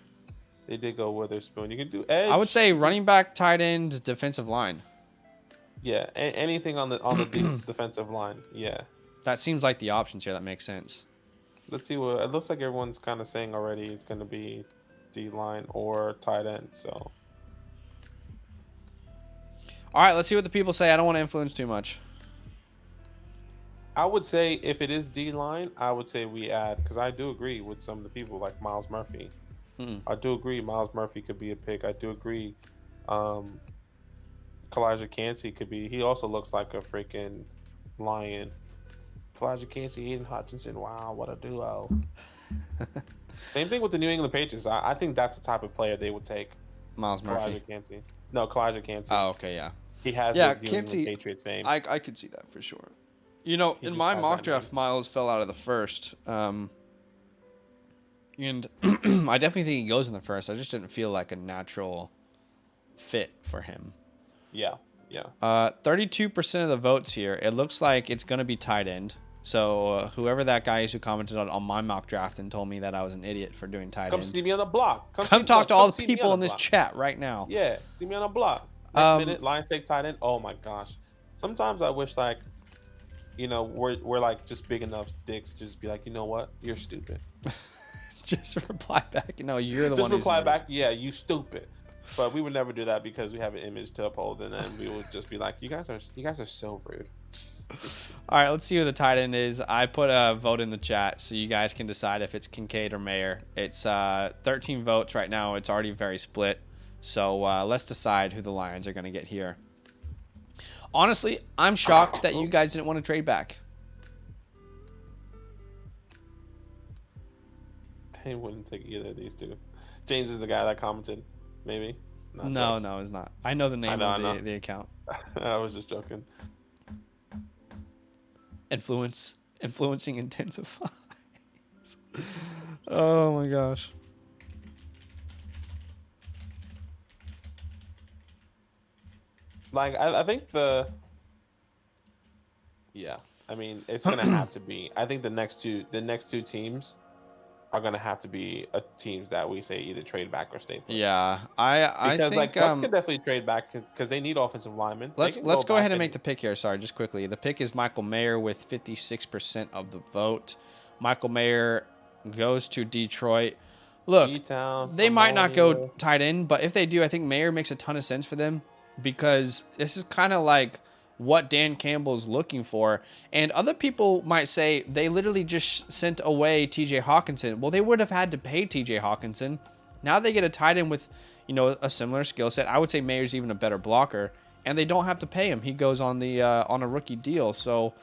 They did go Witherspoon. You can do edge. I would say running back, tight end, defensive line. Yeah, anything on the defensive line. Yeah. That seems like the options here. That makes sense. Let's see what it looks like. Everyone's kind of saying already it's going to be D-line or tight end. So. All right, let's see what the people say. I don't want to influence too much. I would say if it is D-line, I would say we add, because I do agree with some of the people like Miles Murphy. I do agree Miles Murphy could be a pick. I do agree Kalijah Cansey could be. He also looks like a freaking lion. Kalijah Cansey, Aiden Hutchinson. Wow, what a duo. Same thing with the New England Patriots. I think that's the type of player they would take. Miles Murphy. Kalijah Cansey. Oh, okay, yeah. He has the New England Patriots name. I could see that for sure. You know, in my mock draft, Miles fell out of the first. And I definitely think he goes in the first. I just didn't feel like a natural fit for him. Yeah. 32% of the votes here. It looks like it's going to be tight end. So whoever that guy is who commented on my mock draft and told me that I was an idiot for doing tight end. Come see me on the block. Come talk to all the people in this chat right now. Yeah, see me on the block. Next minute, Lions take tight end. Oh my gosh. Sometimes I wish like, we're like just big enough dicks. Just be like, you know what? You're stupid. Just reply back. No, you're the one. Just reply back. Yeah, you stupid. But we would never do that because we have an image to uphold, and then we would just be like, you guys are so rude. All right, let's see who the tight end is. I put a vote in the chat so you guys can decide if it's Kincaid or Mayer. It's 13 votes right now. It's already very split. So let's decide who the Lions are going to get here. Honestly, I'm shocked that you guys didn't want to trade back. They wouldn't take either of these two. James is the guy that commented. Maybe. No, it's not. I know the name of the account. I was just joking. Influencing intensifies. Oh my gosh. Like I think I mean it's gonna have to be. I think the next two teams are gonna have to be teams that we say either trade back or stay put. Yeah, I think like Bucks can definitely trade back because they need offensive linemen. Let's go ahead and make the pick here. Sorry, just quickly. The pick is Michael Mayer with 56% of the vote. Michael Mayer goes to Detroit. Look, they might not go tight end, but if they do, I think Mayer makes a ton of sense for them because this is kind of like what Dan Campbell's looking for. And other people might say they literally just sent away TJ Hawkinson. Well, they would have had to pay TJ Hawkinson. Now they get a tight end with, a similar skill set. I would say Mayer's even a better blocker, and they don't have to pay him. He goes on the on a rookie deal. So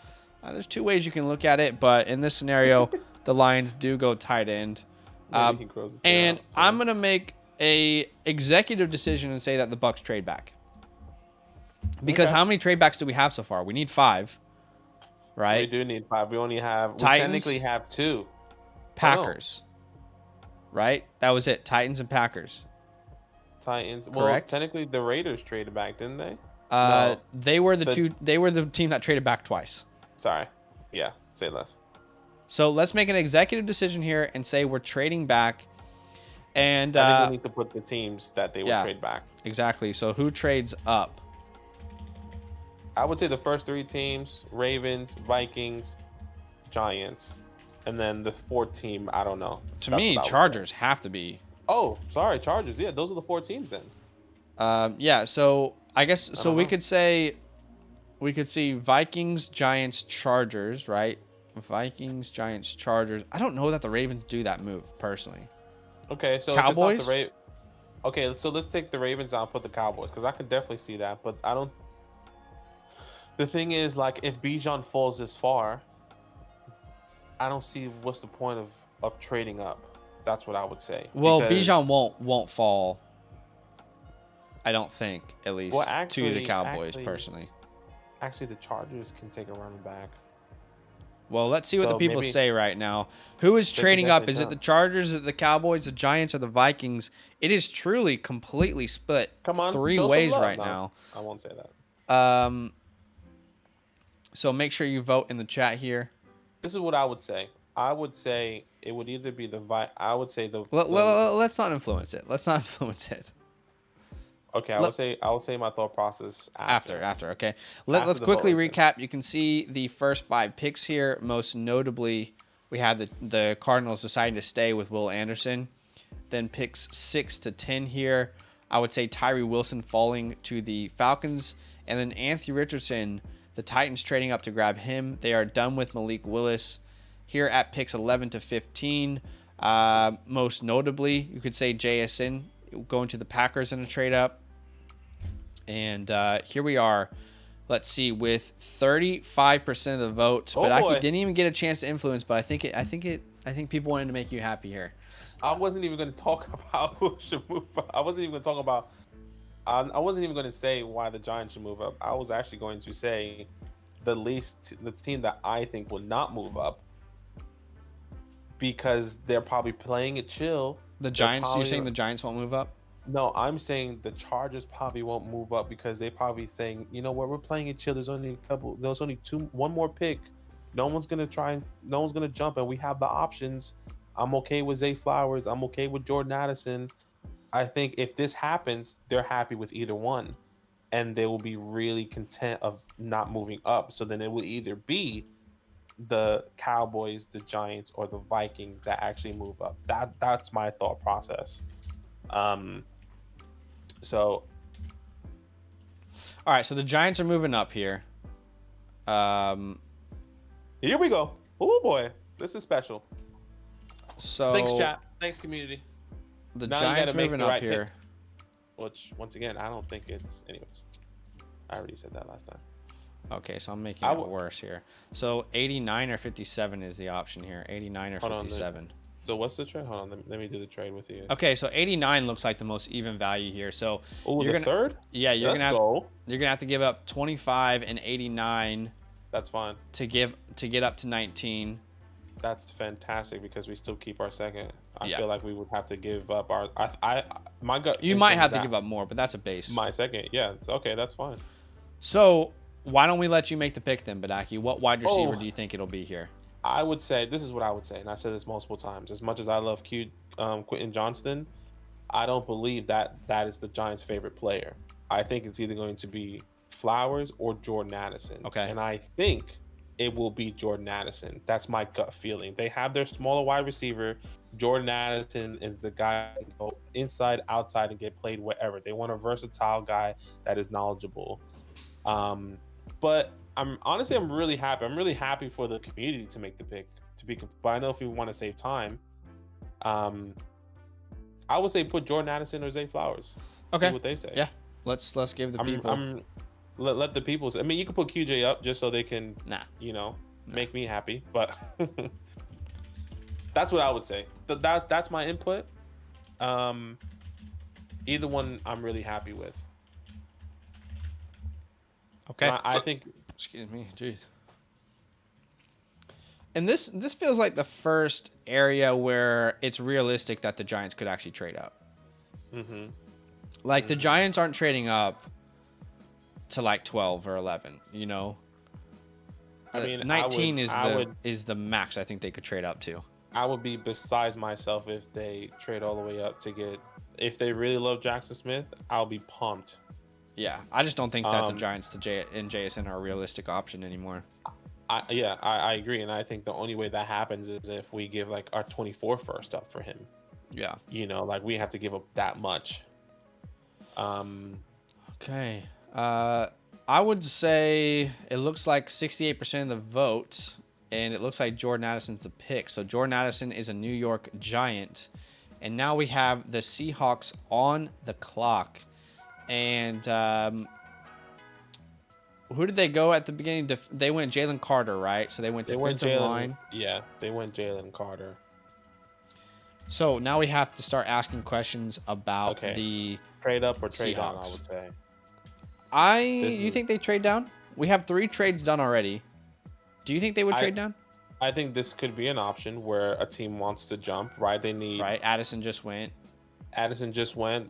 there's two ways you can look at it, but in this scenario, the Lions do go tight end. And I'm going to make a executive decision and say that the Bucks trade back. Because how many trade backs do we have so far? We need 5, right? We do need 5. We only have, Titans, we technically have 2. Packers, right? That was it. Titans and Packers. Titans. Correct? Well, technically the Raiders traded back, didn't they? No. They were they were the team that traded back twice. Sorry. Yeah, say less. So let's make an executive decision here and say we're trading back. And I think we need to put the teams that they would trade back. Exactly. So who trades up? I would say the first 3 teams: Ravens, Vikings, Giants, and then the 4th team, I don't know. To me, Chargers have to be. Oh, sorry, Chargers. Yeah, those are the 4 teams then. Yeah. So I guess we could see Vikings, Giants, Chargers, right? Vikings, Giants, Chargers. I don't know that the Ravens do that move personally. Okay, so Cowboys. Okay, so let's take the Ravens out and put the Cowboys because I can definitely see that, but I don't. The thing is, like, if Bijan falls this far, I don't see what's the point of trading up. That's what I would say. Well, Bijan won't fall. I don't think, at least, to the Cowboys personally. Actually, the Chargers can take a running back. Well, let's see what the people say right now. Who is trading up? Is it the Chargers, is it the Cowboys, the Giants, or the Vikings? It is truly completely split 3 ways right now. I won't say that. So make sure you vote in the chat here. This is what I would say. I would say it would either be Let's not influence it. Let's not influence it. Okay, I will say my thought process after. Okay. Let's quickly recap. You can see the first 5 picks here. Most notably, we have the Cardinals deciding to stay with Will Anderson. Then picks 6 to 10 here. I would say Tyree Wilson falling to the Falcons. And then Anthony Richardson, the Titans trading up to grab him. They are done with Malik Willis here at picks 11 to 15. Most notably, you could say JSN going to the Packers in a trade up. And here we are. Let's see, with 35% of the vote. But I didn't even get a chance to influence. But I think people wanted to make you happy here. I wasn't even going to talk about who should move up. I wasn't even going to talk about. I wasn't even going to say why the Giants should move up. I was actually going to say the team that I think will not move up because they're probably playing it chill. The Giants. You're saying the Giants won't move up? No, I'm saying the Chargers probably won't move up because they probably saying, you know what, we're playing it chill. There's only one more pick. No one's gonna jump, and we have the options. I'm okay with Zay Flowers. I'm okay with Jordan Addison. I think if this happens, they're happy with either one, and they will be really content of not moving up. So then it will either be the Cowboys, the Giants, or the Vikings that actually move up. That's my thought process. So, all right. So the Giants are moving up here. Here we go. Oh boy, this is special. So thanks, chat. Thanks, community. The Giants moving up here. Which, once again, I don't think it's. Anyways, I already said that last time. Okay, so I'm making it worse here. So 89 or 57 is the option here. 89 or 57. So what's the trade? Hold on, let me do the trade with you. Okay, so 89 looks like the most even value here. So you're gonna third? Yeah, you're gonna have to give up 25 and 89. That's fine. To get up to 19. That's fantastic because we still keep our second. I feel like we would have to give up our. My gut. You might have to give up more, but that's a base. My second, yeah. It's okay, that's fine. So why don't we let you make the pick then, Badake? What wide receiver do you think it'll be here? I would say, this is what I would say, and I said this multiple times. As much as I love Quentin Johnston, I don't believe that is the Giants' favorite player. I think it's either going to be Flowers or Jordan Addison. Okay. And I think it will be Jordan Addison. That's my gut feeling. They have their smaller wide receiver. Jordan Addison is the guy who can go inside, outside, and get played wherever. They want a versatile guy that is knowledgeable. But I'm really happy. I'm really happy for the community to make the pick. But I know if we want to save time, I would say put Jordan Addison or Zay Flowers. Okay. See what they say. Yeah. Let's give the people. Let the people say. I mean, you can put QJ up just so they can, make me happy. But that's what I would say. That's my input. Either one, I'm really happy with. Okay. I think. Excuse me, jeez. And this feels like the first area where it's realistic that the Giants could actually trade up. Mm-hmm. Like the Giants aren't trading up to like 12 or 11. You know. I mean, 19 is the max I think they could trade up to. I would be besides myself if they trade all the way up to get. If they really love Jackson Smith, I'll be pumped. Yeah, I just don't think that the Giants and JSN are a realistic option anymore. I agree, and I think the only way that happens is if we give like our 24 first up for him. Yeah, like we have to give up that much. Okay, I would say it looks like 68% of the vote, and it looks like Jordan Addison's the pick. So Jordan Addison is a New York Giant, and now we have the Seahawks on the clock. And Who did they go at the beginning? They went Jalen Carter, right? So they went defensive line. Yeah, they went Jalen Carter. So now we have to start asking questions about the trade up or trade Seahawks. down, I would say. You think they trade down? We have 3 trades done already. Do you think they would trade down? I think this could be an option where a team wants to jump, right? They need... Right, Addison just went. I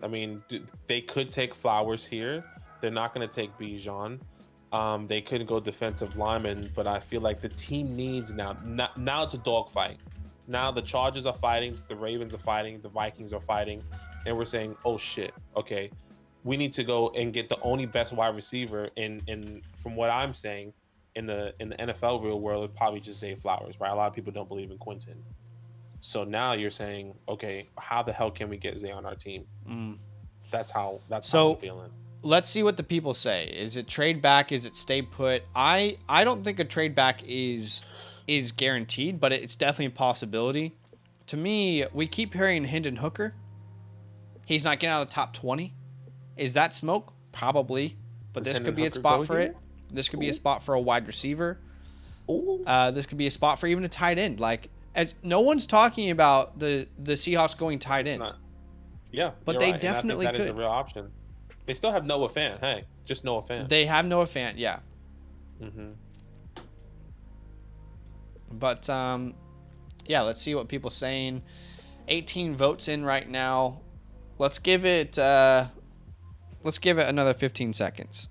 mean, they could take Flowers here. They're not going to take Bijan. They could go defensive lineman, but I feel like the team needs now it's a dogfight. Now the Chargers are fighting, the Ravens are fighting, the Vikings are fighting, and we're saying, oh shit, okay, we need to go and get the only best wide receiver in from what I'm saying in the NFL real world would probably just Zay Flowers, right? A lot of people don't believe in Quentin. So now you're saying, okay, how the hell can we get Zay on our team? That's how I'm feeling. Let's see what the people say. Is it trade back? Is it stay put? I don't think a trade back is guaranteed, but it's definitely a possibility. To me, we keep hearing Hendon Hooker. He's not getting out of the top 20. Is that smoke? Probably. But this could be a spot for it. This could be a spot for a wide receiver. This could be a spot for even a tight end. Like, as no one's talking about the Seahawks going tight end. Yeah, but they definitely could. That is a real option. They still have Noah Fant. Hey, just Noah Fant. They have Noah Fant, yeah. But yeah, let's see what people saying. 18 votes in right now. Let's give it another 15 seconds.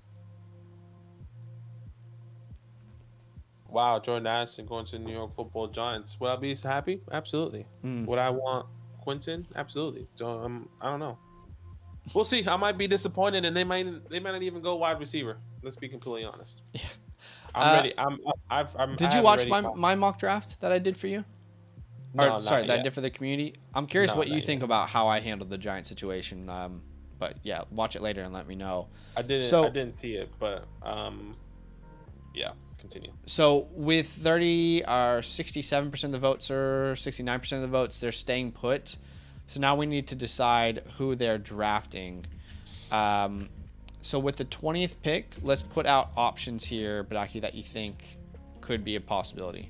Wow, Jordan Addison going to the New York Football Giants. Would I be happy? Absolutely. Would I want Quentin? Absolutely. So I don't know. We'll see. I might be disappointed, and they might not even go wide receiver. Let's be completely honest. Yeah. I'm ready. Did you watch my mock draft that I did for you? No, sorry, that I did for the community. I'm curious what you think about how I handled the Giant situation. But yeah, watch it later and let me know. I didn't see it, but yeah, continue. So with 67% of the votes or 69% of the votes, they're staying put. So now we need to decide who they're drafting. So with the 20th pick, let's put out options here, Badake, that you think could be a possibility.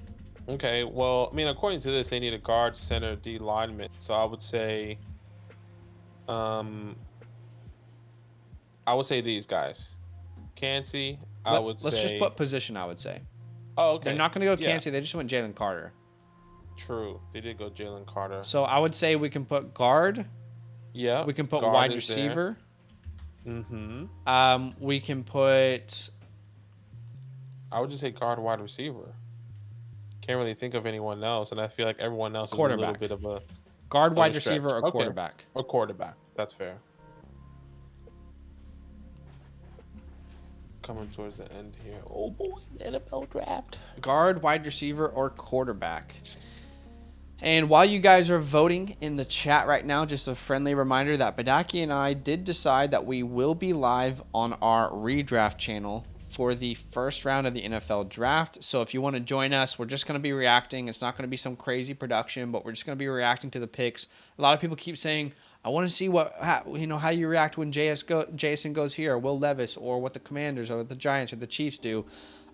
Okay, well, I mean, according to this, they need a guard, center, D lineman. So I would say, these guys. Cansey, let's just put position, I would say. Oh, okay. They're not going to go Cansey. They just went Jalen Carter. True. They did go Jalen Carter. So I would say we can put guard. Yeah. We can put wide receiver. We can put... I would just say guard, wide receiver. Can't really think of anyone else, and I feel like everyone else is a little bit of a... Guard, wide receiver, or quarterback. Or quarterback. That's fair. Coming towards the end here. Oh boy, the NFL draft. Guard, wide receiver, or quarterback. And while you guys are voting in the chat right now, just a friendly reminder that Badake and I did decide that we will be live on our redraft channel for the first round of the NFL draft. So if you want to join us, we're just going to be reacting. It's not going to be some crazy production, but we're just going to be reacting to the picks. A lot of people keep saying, I want to see how you react when Jason goes here, or Will Levis, or what the Commanders or the Giants or the Chiefs do.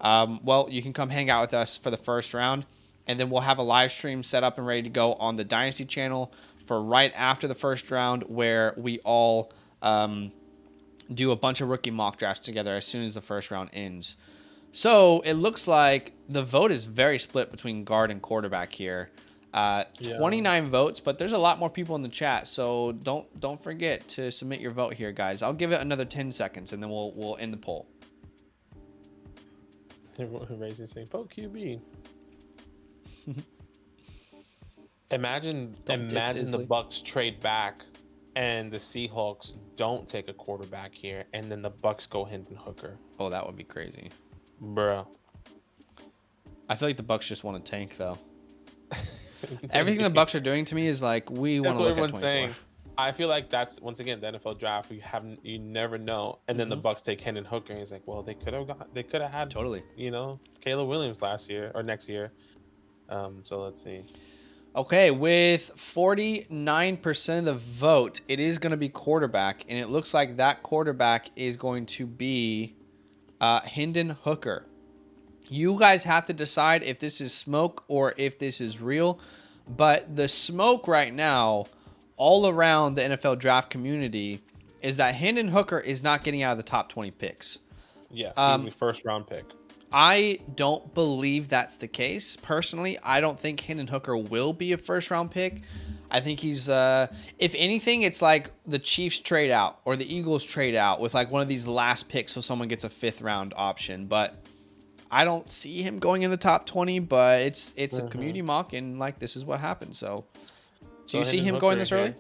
Well, you can come hang out with us for the first round. And then we'll have a live stream set up and ready to go on the Dynasty channel for right after the first round, where we all do a bunch of rookie mock drafts together as soon as the first round ends. So it looks like the vote is very split between guard and quarterback here. 29 votes, but there's a lot more people in the chat, so don't forget to submit your vote here, guys. I'll give it another 10 seconds, and then we'll end the poll. Raising saying vote QB. Imagine the Bucks trade back and the Seahawks don't take a quarterback here, and then the Bucks go Hendon Hooker. Oh, that would be crazy, bro. I feel like the Bucks just want to tank, though. Everything the Bucks are doing to me is like, we want to look at 24. Saying. I feel like that's, once again, the NFL draft. You never know. And then the Bucks take Hendon Hooker, and he's like, well, they could have had totally, Caleb Williams last year or next year. So let's see. Okay, with 49% of the vote, it is going to be quarterback, and it looks like that quarterback is going to be Hendon Hooker. You guys have to decide if this is smoke or if this is real. But the smoke right now, all around the NFL draft community, is that Hendon Hooker is not getting out of the top 20 picks. Yeah, he's the first round pick. I don't believe that's the case. Personally, I don't think Hendon Hooker will be a first round pick. I think he's, if anything, it's like the Chiefs trade out or the Eagles trade out with like one of these last picks so someone gets a 5th round option. But I don't see him going in the top 20, but it's a community mock, and like this is what happened. So do you see him going this early?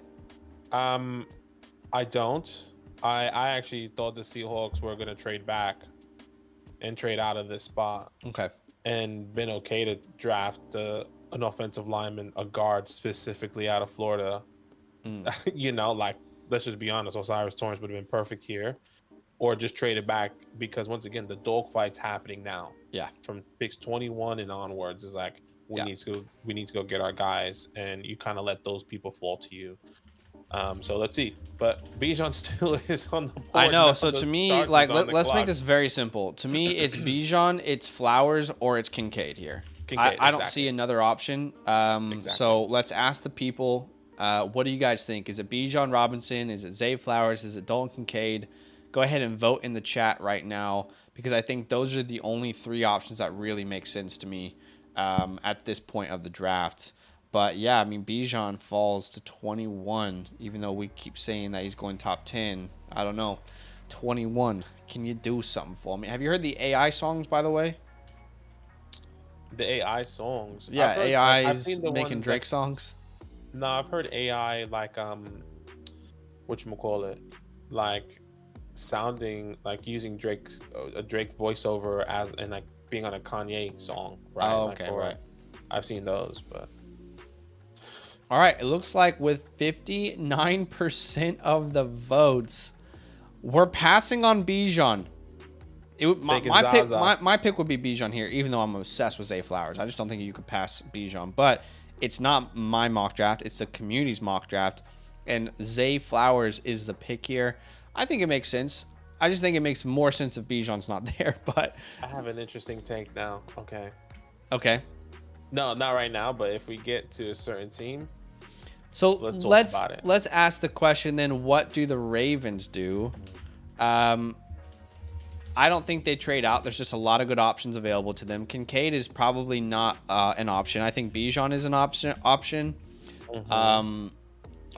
I don't. I actually thought the Seahawks were going to trade back and trade out of this spot. Okay. And been okay to draft an offensive lineman, a guard specifically out of Florida. You know, like, let's just be honest, Osiris Torrance would have been perfect here. Or just trade it back because, once again, the dogfight's happening now. Yeah. From picks 21 and onwards is like, we need to go get our guys, and you kind of let those people fall to you. So let's see. But Bijan still is on the board. I know. So to me, like, let's make this very simple. To me, it's Bijan, it's Flowers, or it's Kincaid here. I don't see another option. So let's ask the people, what do you guys think? Is it Bijan Robinson? Is it Zay Flowers? Is it Dalton Kincaid? Go ahead and vote in the chat right now, because I think those are the only 3 options that really make sense to me at this point of the draft. But yeah, I mean, Bijan falls to 21, even though we keep saying that he's going top 10. I don't know. 21. Can you do something for me? Have you heard the AI songs, by the way? The AI songs? Yeah, AI is making Drake songs. No, I've heard AI like whatchamacallit, like sounding like using a Drake voiceover as and like being on a Kanye song, right? Oh, okay, right. I've seen those, but all right, it looks like with 59% of the votes, we're passing on Bijan. My pick would be Bijan here, even though I'm obsessed with Zay Flowers. I just don't think you could pass Bijan. But it's not my mock draft. It's the community's mock draft. And Zay Flowers is the pick here. I think it makes sense. I just think it makes more sense if Bijan's not there. But I have an interesting take now. Okay. No, not right now. But if we get to a certain team, so let's ask the question then. What do the Ravens do? I don't think they trade out. There's just a lot of good options available to them. Kincaid is probably not an option. I think Bijan is an option. I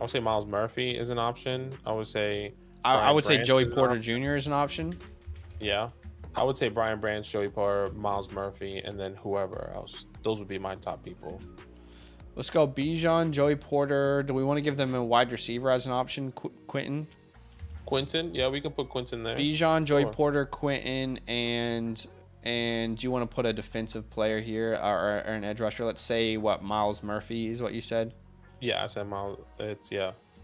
would say Miles Murphy is an option. I would say Joey Porter Jr. is an option. Yeah. I would say Brian Branch, Joey Porter, Miles Murphy, and then whoever else. Those would be my top people. Let's go Bijan, Joey Porter. Do we want to give them a wide receiver as an option? Quentin? Yeah, we can put Quentin there. Bijan, Joey Porter, Quentin, and do you want to put a defensive player here or an edge rusher? Let's say Miles Murphy is what you said? Yeah, I said Miles.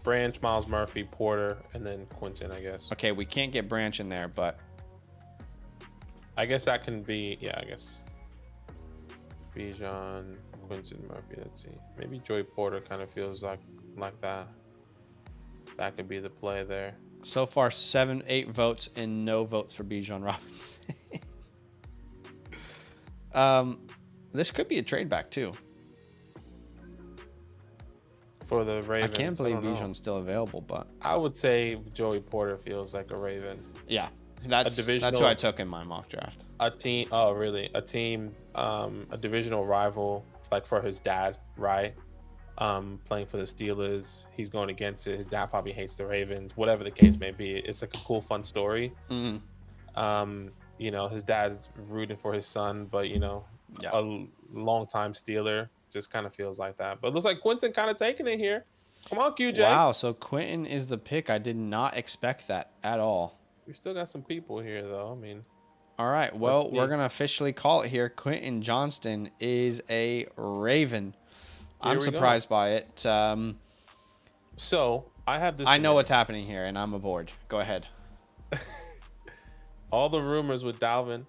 Branch, Miles Murphy, Porter, and then Quentin, I guess. Okay, we can't get Branch in there, but I guess that can be, I guess. Bijan, Quentin, Murphy, let's see. Maybe Joey Porter kind of feels like that. That could be the play there. So far, 8 votes and no votes for Bijan Robinson. This could be a trade back too. For the Ravens. I can't believe Bijan's still available, but I would say Joey Porter feels like a Raven. Yeah, that's who I took in my mock draft. A team. Oh, really? A team. A divisional rival, like for his dad, right? Playing for the Steelers. He's going against it. His dad probably hates the Ravens. Whatever the case may be, it's like a cool, fun story. You know, his dad's rooting for his son, but a long-time Steeler. Just kind of feels like that. But it looks like Quentin kind of taking it here. Come on, QJ. Wow, so Quentin is the pick. I did not expect that at all. We still got some people here, though. I mean. All right, well, we're going to officially call it here. Quentin Johnston is a Raven. I'm surprised by it. So, I have this. I know what's happening here, and I'm aboard. Go ahead. All the rumors with Dalvin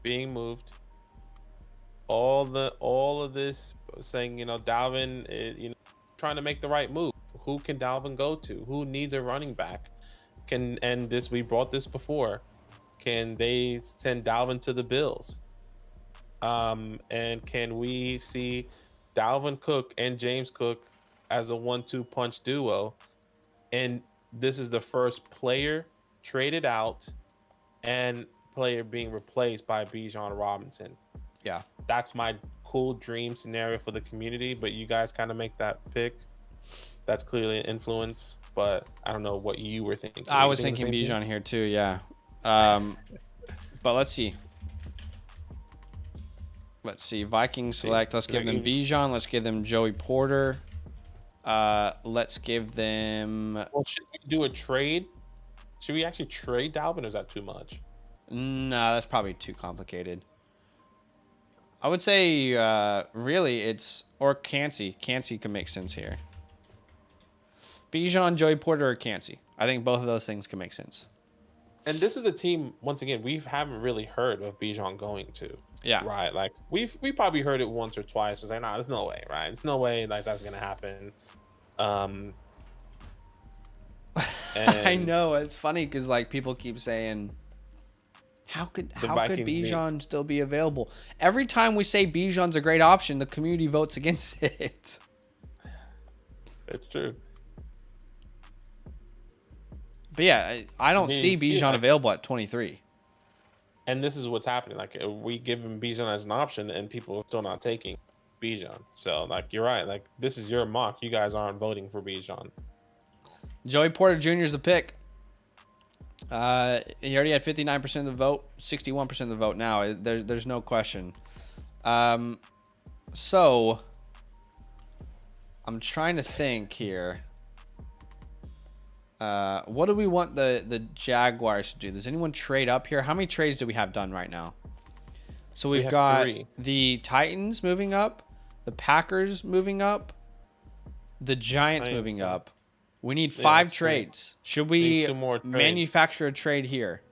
being moved. All of this saying, Dalvin is, trying to make the right move. Who can Dalvin go to? Who needs a running back? We brought this before. Can they send Dalvin to the Bills? And can we see Dalvin Cook and James Cook as a 1-2 punch duo? And this is the first player traded out and player being replaced by Bijan Robinson. Yeah. That's my cool dream scenario for the community, but you guys kind of make that pick. That's clearly an influence, but I don't know what you were thinking. I was thinking Bijan here too, yeah. But let's see. Let's see. Vikings select. Let's give them Bijan. Let's give them Joey Porter. Let's give them. Well, should we do a trade? Should we actually trade Dalvin, or is that too much? No, that's probably too complicated. I would say, really, it's or Cansey. Cansey can make sense here. Bijan, Joey Porter, or Cansey. I think both of those things can make sense. And this is a team, once again, we haven't really heard of Bijan going to. Yeah. Right. Like we probably heard it once or twice. Was like, nah, there's no way, right? There's no way like that's gonna happen. I know, it's funny because like people keep saying, how could Bijan still be available? Every time we say Bijan's a great option, the community votes against it. It's true. But yeah, I don't see Bijan available at 23. And this is what's happening. Like we give him Bijan as an option, and people are still not taking Bijan. So like you're right. Like this is your mock. You guys aren't voting for Bijan. Joey Porter Jr. is the pick. He already had 59% of the vote, 61% of the vote now. There's no question. So I'm trying to think here. What do we want the Jaguars to do? Does anyone trade up here? How many trades do we have done right now? So we've got 3. The Titans moving up, the Packers moving up, the Giants moving up. We need 5 trades. Should we manufacture a trade here?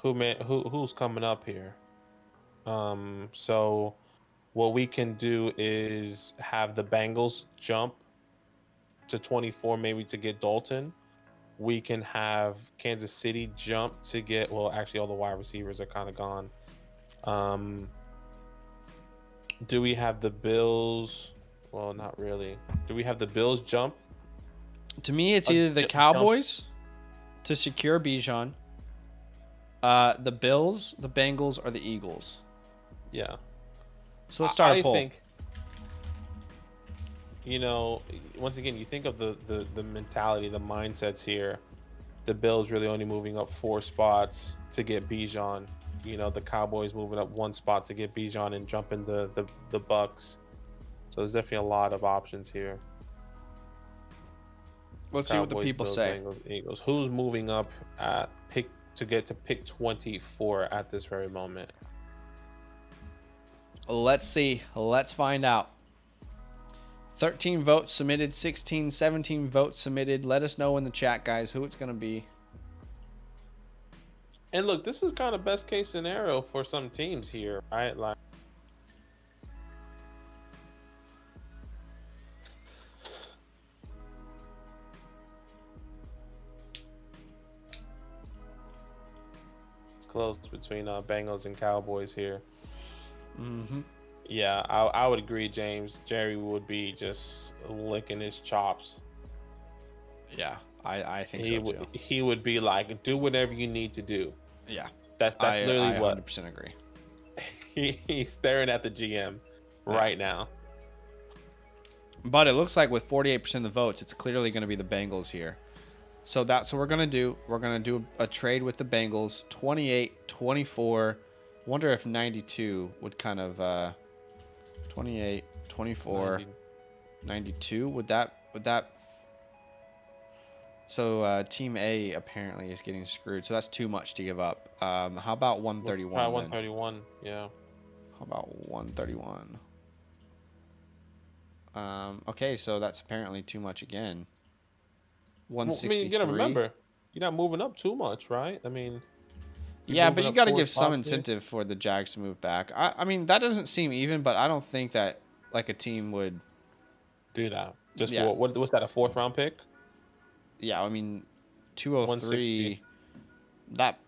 Who's coming up here? So what we can do is have the Bengals jump to 24, maybe to get Dalton. We can have Kansas City jump to get, well, actually all the wide receivers are kind of gone. Do we have the Bills? Well, not really. Do we have the Bills jump? To me, it's either the Cowboys to secure Bijan, the Bills, the Bengals, or the Eagles. Yeah. So let's start a poll. I think, you know, once again, you think of the mentality, the mindsets here. The Bills really only moving up 4 spots to get Bijan. You know, the Cowboys moving up 1 spot to get Bijan and jumping the Bucks. So there's definitely a lot of options here. Let's see what the people say. Bengals, Eagles. Who's moving up at pick to get to pick 24 at this very moment? Let's see. Let's find out. 13 votes submitted, 16, 17 votes submitted. Let us know in the chat, guys, who it's going to be. And look, this is kind of best case scenario for some teams here, right? Like, it's close between Bengals and Cowboys here. Mm-hmm. Yeah, I would agree, James. Jerry would be just licking his chops. Yeah, I think so too. He would be like, do whatever you need to do. Yeah, that's literally what. I 100% agree. He's staring at the GM right now. But it looks like with 48% of the votes, it's clearly going to be the Bengals here. So that's what we're going to do. We're going to do a trade with the Bengals, 28-24. Wonder if 92 would kind of 28, 24, 92. Would that so team A apparently is getting screwed. So that's too much to give up. How about 131? Try 131, yeah. How about 131? Okay, so that's apparently too much again. 163. Well, I mean, you gotta remember, you're not moving up too much, right? I mean, yeah, but you got to give some incentive for the Jags to move back. I mean, that doesn't seem even, but I don't think that like a team would do that. Just what's that? A 4th round pick? Yeah, I mean, 203. That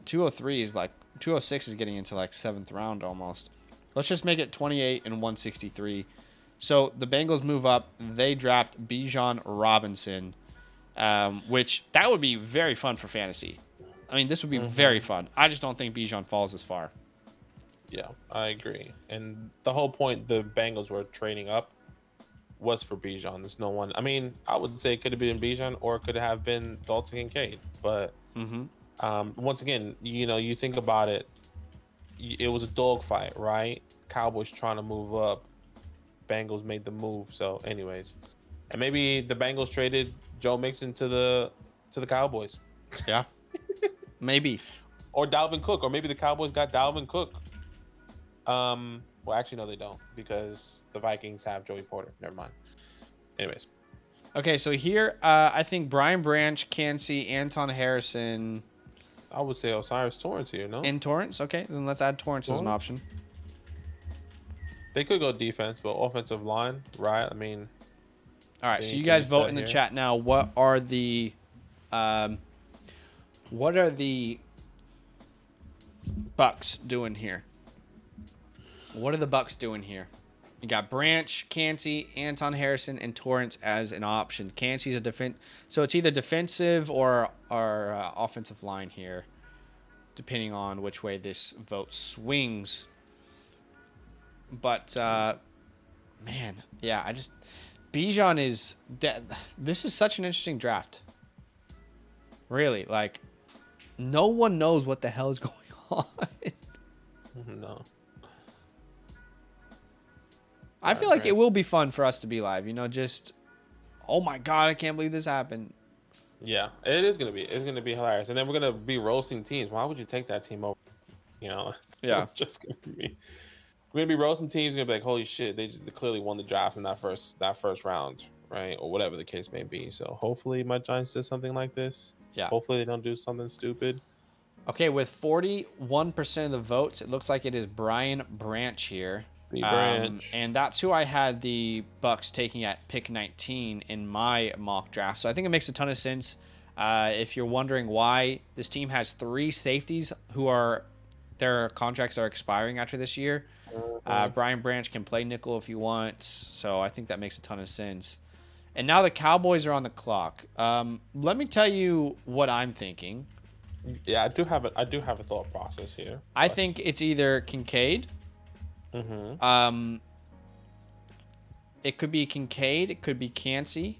203 is like 206 is getting into like 7th round almost. Let's just make it 28 and 163. So the Bengals move up. They draft Bijan Robinson, which that would be very fun for fantasy. I mean, this would be very fun. I just don't think Bijan falls as far. Yeah, I agree. And the whole point the Bengals were trading up was for Bijan. There's no one. I mean, I would say it could have been Bijan or it could have been Dalton Kincaid. But once again, you think about it, it was a dogfight, right? Cowboys trying to move up. Bengals made the move. So, anyways, and maybe the Bengals traded Joe Mixon to the Cowboys. Yeah, maybe. Or Dalvin Cook, or maybe the Cowboys got Dalvin Cook. Well, actually, no, they don't, because the Vikings have Joey Porter. Never mind. Anyways. Okay, so here, I think Brian Branch, Kancey, Anton Harrison. I would say Osiris Torrance here, no? And Torrance? Okay, then let's add Torrance as an option. They could go defense, but offensive line, right? I mean. All right, so you guys vote in the chat now. What are the Bucks doing here? What are the Bucks doing here? You got Branch, Kancey, Anton Harrison, and Torrance as an option. Kancey's a defense, so it's either defensive or offensive line here, depending on which way this vote swings. But man, yeah, Bijan is that. This is such an interesting draft. Really, like, no one knows what the hell is going on. No. I feel like it will be fun for us to be live. Just, oh my God, I can't believe this happened. Yeah, it is gonna be. It's gonna be hilarious, and then we're gonna be roasting teams. Why would you take that team over? Yeah. We're gonna be roasting teams. We're gonna be like, holy shit, they clearly won the draft in that first round, right, or whatever the case may be. So hopefully, my Giants does something like this. Yeah. Hopefully, they don't do something stupid. Okay, with 41% of the votes, it looks like it is Brian Branch here. And that's who I had the Bucks taking at pick 19 in my mock draft. So I think it makes a ton of sense. If you're wondering why, this team has 3 safeties their contracts are expiring after this year. Brian Branch can play nickel if he wants. So I think that makes a ton of sense. And now the Cowboys are on the clock. Let me tell you what I'm thinking. Yeah, I do have a thought process here. I think it's either Kincaid. It could be Kincaid. It could be Kancey.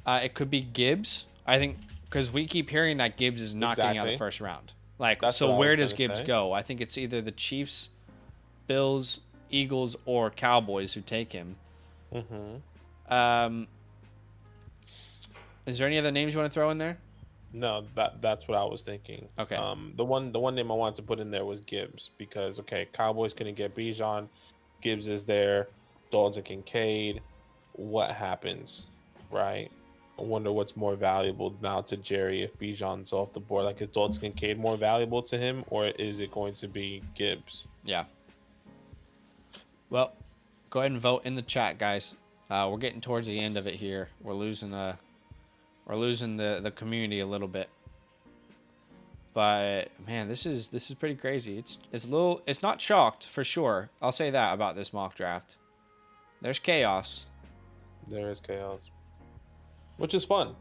It could be Gibbs. I think because we keep hearing that Gibbs is not getting out of the first round. So where does Gibbs go? I think it's either the Chiefs, Bills, Eagles, or Cowboys who take him. Is there any other names you want to throw in there? No, that's what I was thinking. Okay. The one name I wanted to put in there was Gibbs because Cowboys couldn't get Bijan, Gibbs is there, Dalton Kincaid. What happens, right? I wonder what's more valuable now to Jerry if Bijan's off the board. Like, is Dalton Kincaid more valuable to him, or is it going to be Gibbs? Yeah. Well, go ahead and vote in the chat, guys. We're getting towards the end of it here. We're losing the community a little bit. But man, this is pretty crazy. It's not chalked for sure. I'll say that about this mock draft. There's chaos. There is chaos. Which is fun.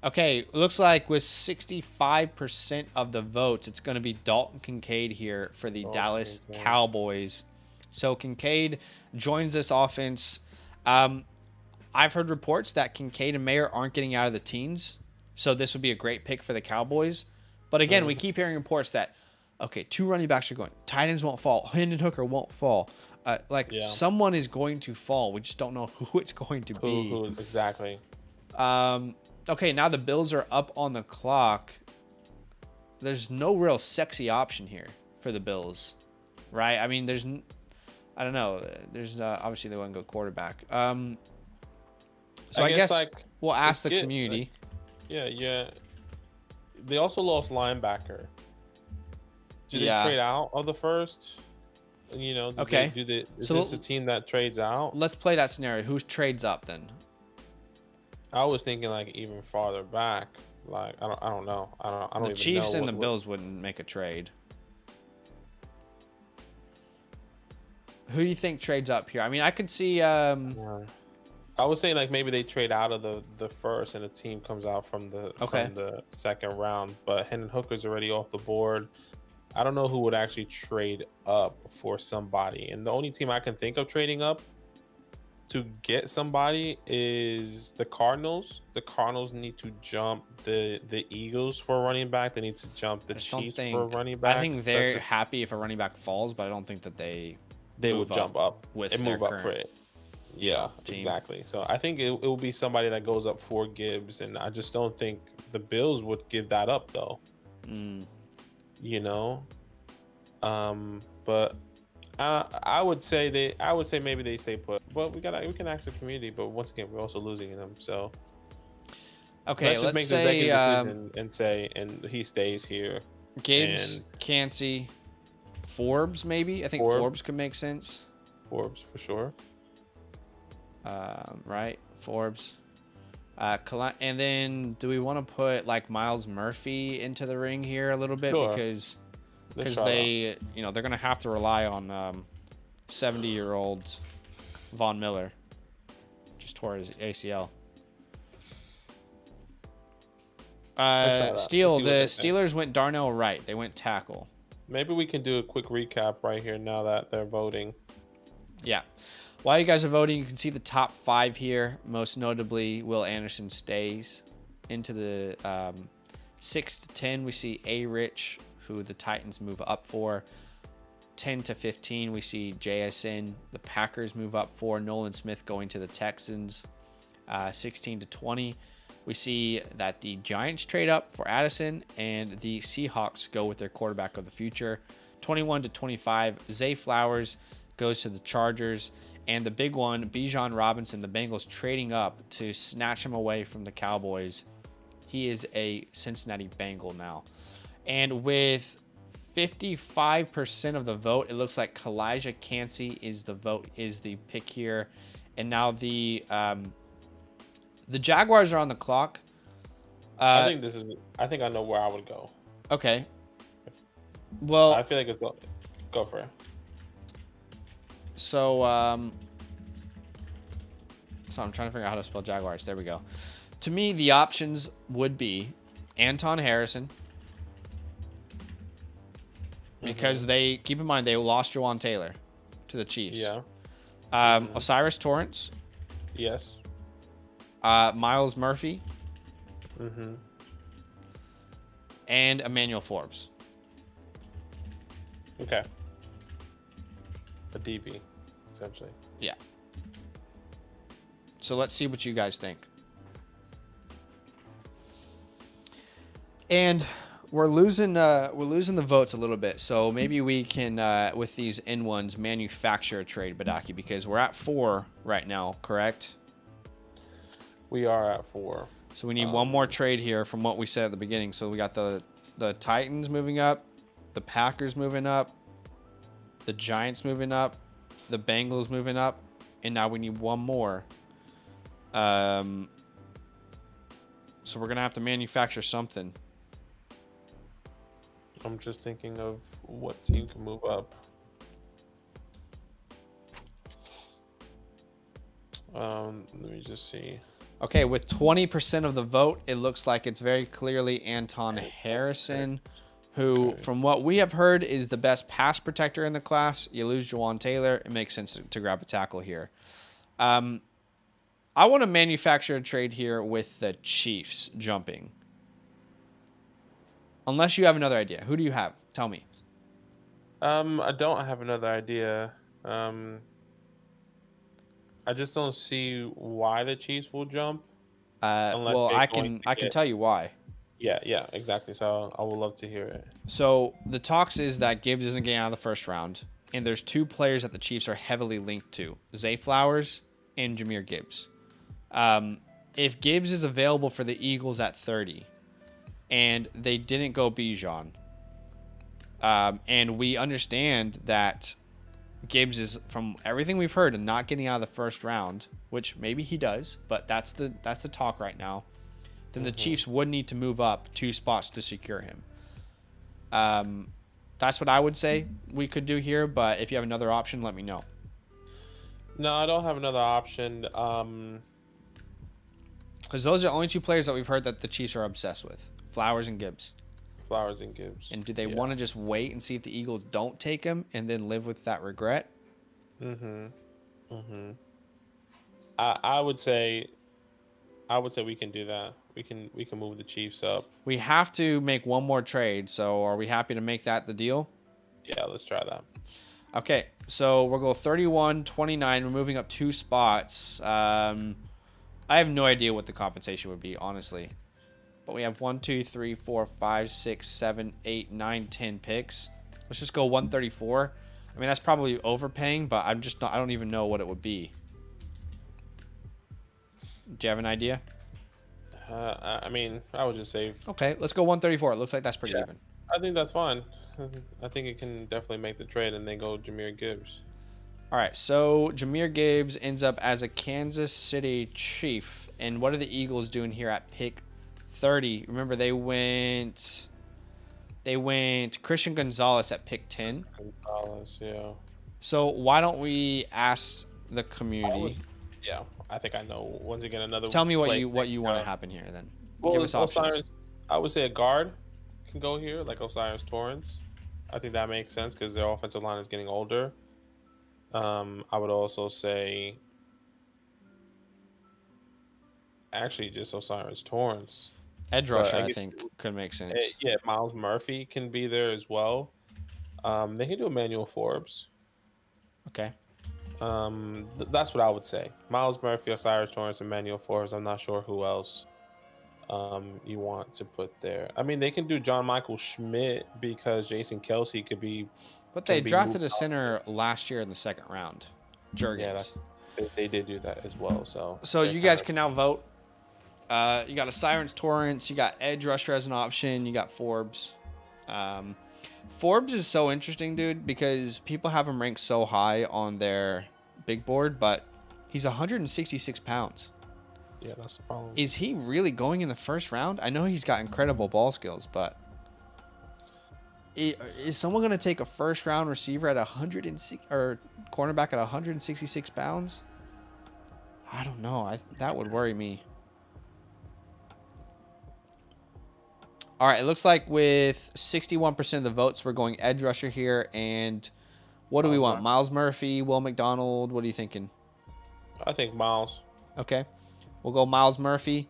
Okay, it looks like with 65% of the votes, it's going to be Dalton Kincaid here for the Dallas Cowboys. So Kincaid joins this offense. I've heard reports that Kincaid and Mayer aren't getting out of the teens, so this would be a great pick for the Cowboys. But again, we keep hearing reports that, 2 running backs are going. Tight ends won't fall. Hendon Hooker won't fall. Someone is going to fall. We just don't know who it's going to be. Who exactly. Okay, now the Bills are up on the clock. There's no real sexy option here for the Bills, right? I mean, I don't know. There's obviously they want to go quarterback. So I guess we'll ask the community. Yeah. They also lost linebacker. Do they trade out of the first? You know, okay. Is this a team that trades out? Let's play that scenario. Who trades up then? I was thinking like even farther back. Like I don't know. I don't even know. The Chiefs and the Bills wouldn't make a trade. Who do you think trades up here? I mean, I could see. I was saying like maybe they trade out of the first and a team comes out from the second round. But Hendon Hooker's already off the board. I don't know who would actually trade up for somebody. And the only team I can think of trading up to get somebody is the Cardinals. The Cardinals need to jump the Eagles for a running back. They need to jump the Chiefs for a running back. I think they're happy if a running back falls, but I don't think that they would jump up with and move up for it. Yeah, team. Exactly. So I think it will be somebody that goes up for Gibbs, and I just don't think the Bills would give that up though. You know, but I would say maybe they stay put. But we can ask the community. But once again, we're also losing them. So okay, let's make say the decision and he stays here. Gibbs, Cansey, Forbes maybe. I think Forbes could make sense. Forbes for sure. Right, Forbes. And then do we want to put like Miles Murphy into the ring here a little bit? Sure. because they, you know, they're going to have to rely on 70-year-old Von Miller. Just tore his ACL. The Steelers went Darnell Wright. They went tackle. Maybe we can do a quick recap right here now that they're voting. Yeah. While you guys are voting, you can see the top 5 here. Most notably, Will Anderson stays into the 6 to 10. We see A-Rich, who the Titans move up for. 10 to 15, we see JSN, the Packers move up for. Nolan Smith going to the Texans. 16 to 20, we see that the Giants trade up for Addison, and the Seahawks go with their quarterback of the future. 21 to 25, Zay Flowers goes to the Chargers. And the big one, Bijan Robinson, the Bengals trading up to snatch him away from the Cowboys. He is a Cincinnati Bengal now. And with 55% of the vote, it looks like Kalijah Cansey is the pick here. And now the Jaguars are on the clock. I think I know where I would go. Okay. Well, I feel like go for it. So I'm trying to figure out how to spell Jaguars. There we go. To me, the options would be Anton Harrison, because they, keep in mind, they lost Jawan Taylor to the Chiefs. Yeah. Osiris Torrance. Yes. Miles Murphy. Mm-hmm. And Emmanuel Forbes. Okay. A DB, essentially. Yeah. So let's see what you guys think. And we're losing the votes a little bit. So maybe we can, with these N1s, manufacture a trade, Badake, because we're at 4 right now, correct? We are at 4. So we need one more trade here from what we said at the beginning. So we got the Titans moving up, the Packers moving up, the Giants moving up, the Bengals moving up, and now we need one more. So we're going to have to manufacture something. I'm just thinking of what team can move up. Let me just see. Okay, with 20% of the vote, it looks like it's very clearly Anton Harrison, who, from what we have heard, is the best pass protector in the class. You lose Jawan Taylor, it makes sense to grab a tackle here. I want to manufacture a trade here with the Chiefs jumping. Unless you have another idea. Who do you have? Tell me. I don't have another idea. I just don't see why the Chiefs will jump. Well, I can tell you why. Yeah, exactly. So I would love to hear it. So the talks is that Gibbs isn't getting out of the first round, and there's 2 players that the Chiefs are heavily linked to: Zay Flowers and Jahmyr Gibbs. If Gibbs is available for the Eagles at 30, and they didn't go Bijan, and we understand that Gibbs is, from everything we've heard, and not getting out of the first round, which maybe he does, but that's the talk right now. Then the Chiefs would need to move up 2 spots to secure him. That's what I would say we could do here, but if you have another option, let me know. No, I don't have another option. Because those are the only 2 players that we've heard that the Chiefs are obsessed with, Flowers and Gibbs. Flowers and Gibbs. And do they want to just wait and see if the Eagles don't take him and then live with that regret? I would say we can do that. We can move the Chiefs up. We have to make one more trade, so are we happy to make that the deal? Yeah, let's try that. Okay, so we'll go 31-29. We're moving up 2 spots. I have no idea what the compensation would be, honestly. But we have 1, 2, 3, 4, 5, 6, 7, 8, 9, 10 picks. Let's just go 134. I mean, that's probably overpaying, but I don't even know what it would be. Do you have an idea? I mean, I would just say... Okay, let's go 134. It looks like that's pretty even. I think that's fine. I think it can definitely make the trade and then go Jahmyr Gibbs. All right, so Jahmyr Gibbs ends up as a Kansas City Chief. And what are the Eagles doing here at pick 30? Remember, they went Christian Gonzalez at pick 10. Gonzalez, yeah. So why don't we ask the community? I think I know. Once again, another. Tell me what you want to happen here then. Well, give us options. Osiris, I would say a guard can go here, like Osiris Torrance. I think that makes sense because their offensive line is getting older. I would also say, actually, just Osiris Torrance. Edge rusher, I think, could make sense. Yeah, Miles Murphy can be there as well. They can do Emmanuel Forbes. Okay. That's what I would say. Miles Murphy, Osiris Torrance, Emmanuel Forbes. I'm not sure who else you want to put there. I mean, they can do John Michael Schmidt because Jason Kelsey could be. But they drafted a center last year in the 2nd round. Jurgens. Yeah, they did do that as well. So you guys can now vote. You got Osiris Torrance. You got edge rusher as an option. You got Forbes. Forbes is so interesting, dude, because people have him ranked so high on their big board, but he's 166 pounds. Yeah, that's the problem. Is he really going in the 1st round? I know he's got incredible ball skills, but is someone going to take a 1st round receiver at 106 or cornerback at 166 pounds? I don't know. That would worry me. All right, it looks like with 61% of the votes, we're going edge rusher here. And what do we want? Miles Murphy, Will McDonald? What are you thinking? I think Miles. Okay, we'll go Miles Murphy.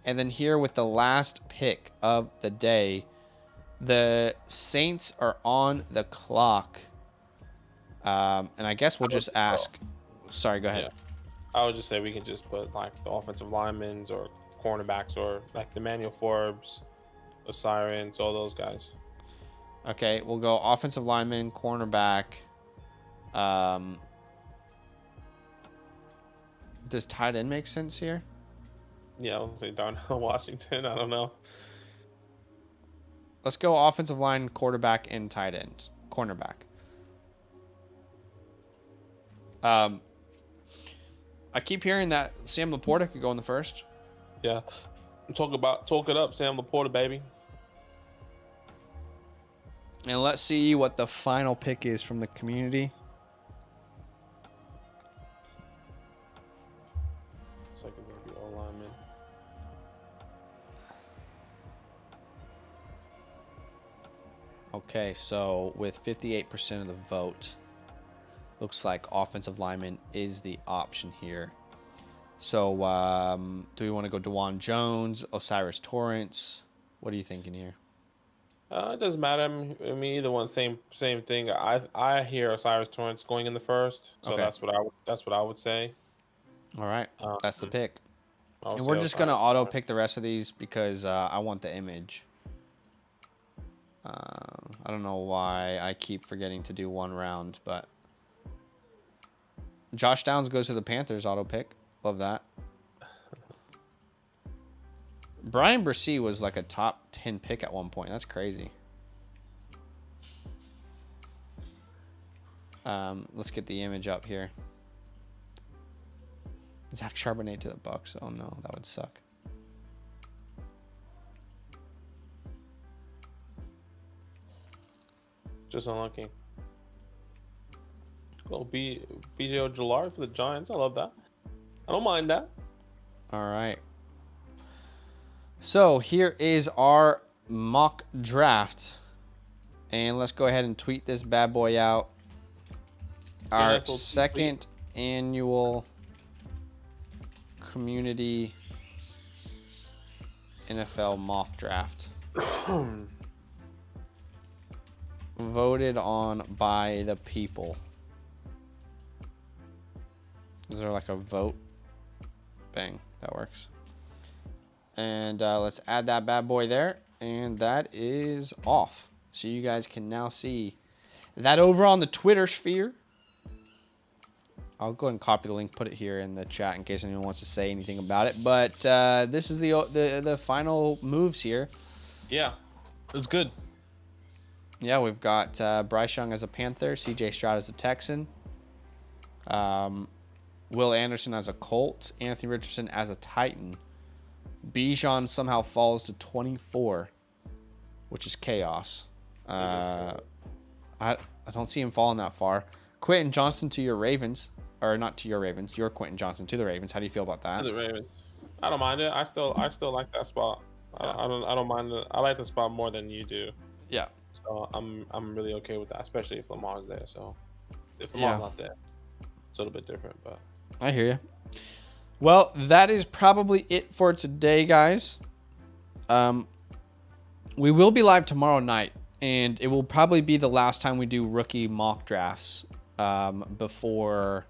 And then here with the last pick of the day, the Saints are on the clock. And I guess we'll just ask. Sorry, go ahead. Yeah. I would just say we can just put like the offensive linemen or cornerbacks or like the Emmanuel Forbes, Osiris, all those guys. Okay, we'll go offensive lineman, cornerback. Does tight end make sense here? Yeah, I'll say Darnell Washington. I don't know. Let's go offensive line, quarterback, and tight end. Cornerback. I keep hearing that Sam Laporta could go in the 1st. Yeah. Talk it up, Sam Laporta, baby. And let's see what the final pick is from the community. It's like it's gonna be all linemen. Okay, so with 58% of the vote, looks like offensive lineman is the option here. So, do we want to go DeJuan Jones, Osiris Torrance? What are you thinking here? It doesn't matter. I mean, either one, same thing. I hear Osiris Torrance going in the 1st, so okay. That's what I would say. All right, that's the pick. And we're just gonna auto pick the rest of these because I want the image. I don't know why I keep forgetting to do 1 round, but Josh Downs goes to the Panthers auto pick. Love that. Brian Bresee was like a top 10 pick at one point. That's crazy. Let's get the image up here. Zach Charbonnet to the Bucks. Oh no, that would suck. Just unlucky. Little BJ Ojulari for the Giants. I love that. I don't mind that. All right. So here is our mock draft. And let's go ahead and tweet this bad boy out. Our nice second annual community NFL mock draft. Voted on by the people. Is there like a vote? Bang, that works. And let's add that bad boy there. And that is off. So you guys can now see that over on the Twitter sphere. I'll go ahead and copy the link, put it here in the chat in case anyone wants to say anything about it. But this is the final moves here. Yeah, it's good. Yeah, we've got Bryce Young as a Panther, CJ Stroud as a Texan, Will Anderson as a Colt, Anthony Richardson as a Titan. Bijan somehow falls to 24, which is chaos. I don't see him falling that far. Quentin Johnston to your Ravens. Or not to your Ravens. Your Quentin Johnston to the Ravens. How do you feel about that? To the Ravens. I don't mind it. I still like that spot. I don't mind I like the spot more than you do. Yeah. So I'm really okay with that, especially if Lamar's there. So if Lamar's not there, it's a little bit different. But I hear you. Well, that is probably it for today, guys. We will be live tomorrow night, and it will probably be the last time we do rookie mock drafts before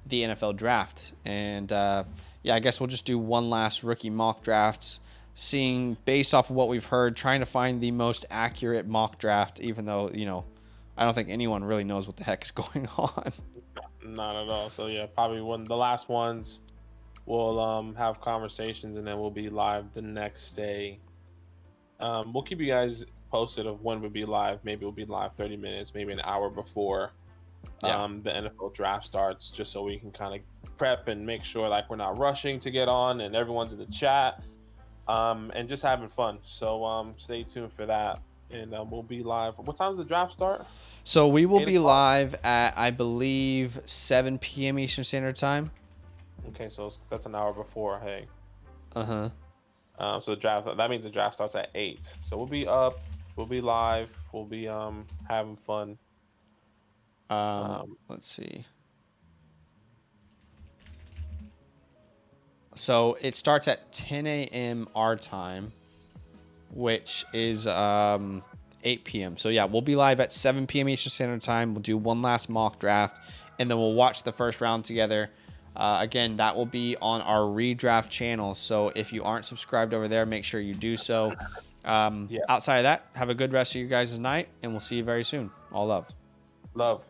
the NFL draft. And yeah, I guess we'll just do one last rookie mock draft, seeing based off of what we've heard, trying to find the most accurate mock draft, even though, you know, I don't think anyone really knows what the heck is going on. Not at all. So yeah, probably one the last ones we'll have conversations, and then we'll be live the next day. We'll keep you guys posted of when we'll be live. Maybe we'll be live 30 minutes, maybe an hour before the NFL draft starts, just so we can kind of prep and make sure like we're not rushing to get on and everyone's in the chat, and just having fun. So stay tuned for that, and we'll be live. What time does the draft start? So we will be live at, I believe, 7 p.m. Eastern Standard Time. Okay, so that's an hour before. Hey. So the draft, that means the draft starts at 8. So we'll be up, we'll be live, we'll be having fun. Let's see. So it starts at 10 a.m. our time, which is 8 p.m. So yeah, we'll be live at 7 p.m. Eastern Standard Time. We'll do one last mock draft, and then we'll watch the first round together. Again, that will be on our redraft channel. So if you aren't subscribed over there, make sure you do so. Outside of that, have a good rest of your guys' night, and we'll see you very soon. All love. Love.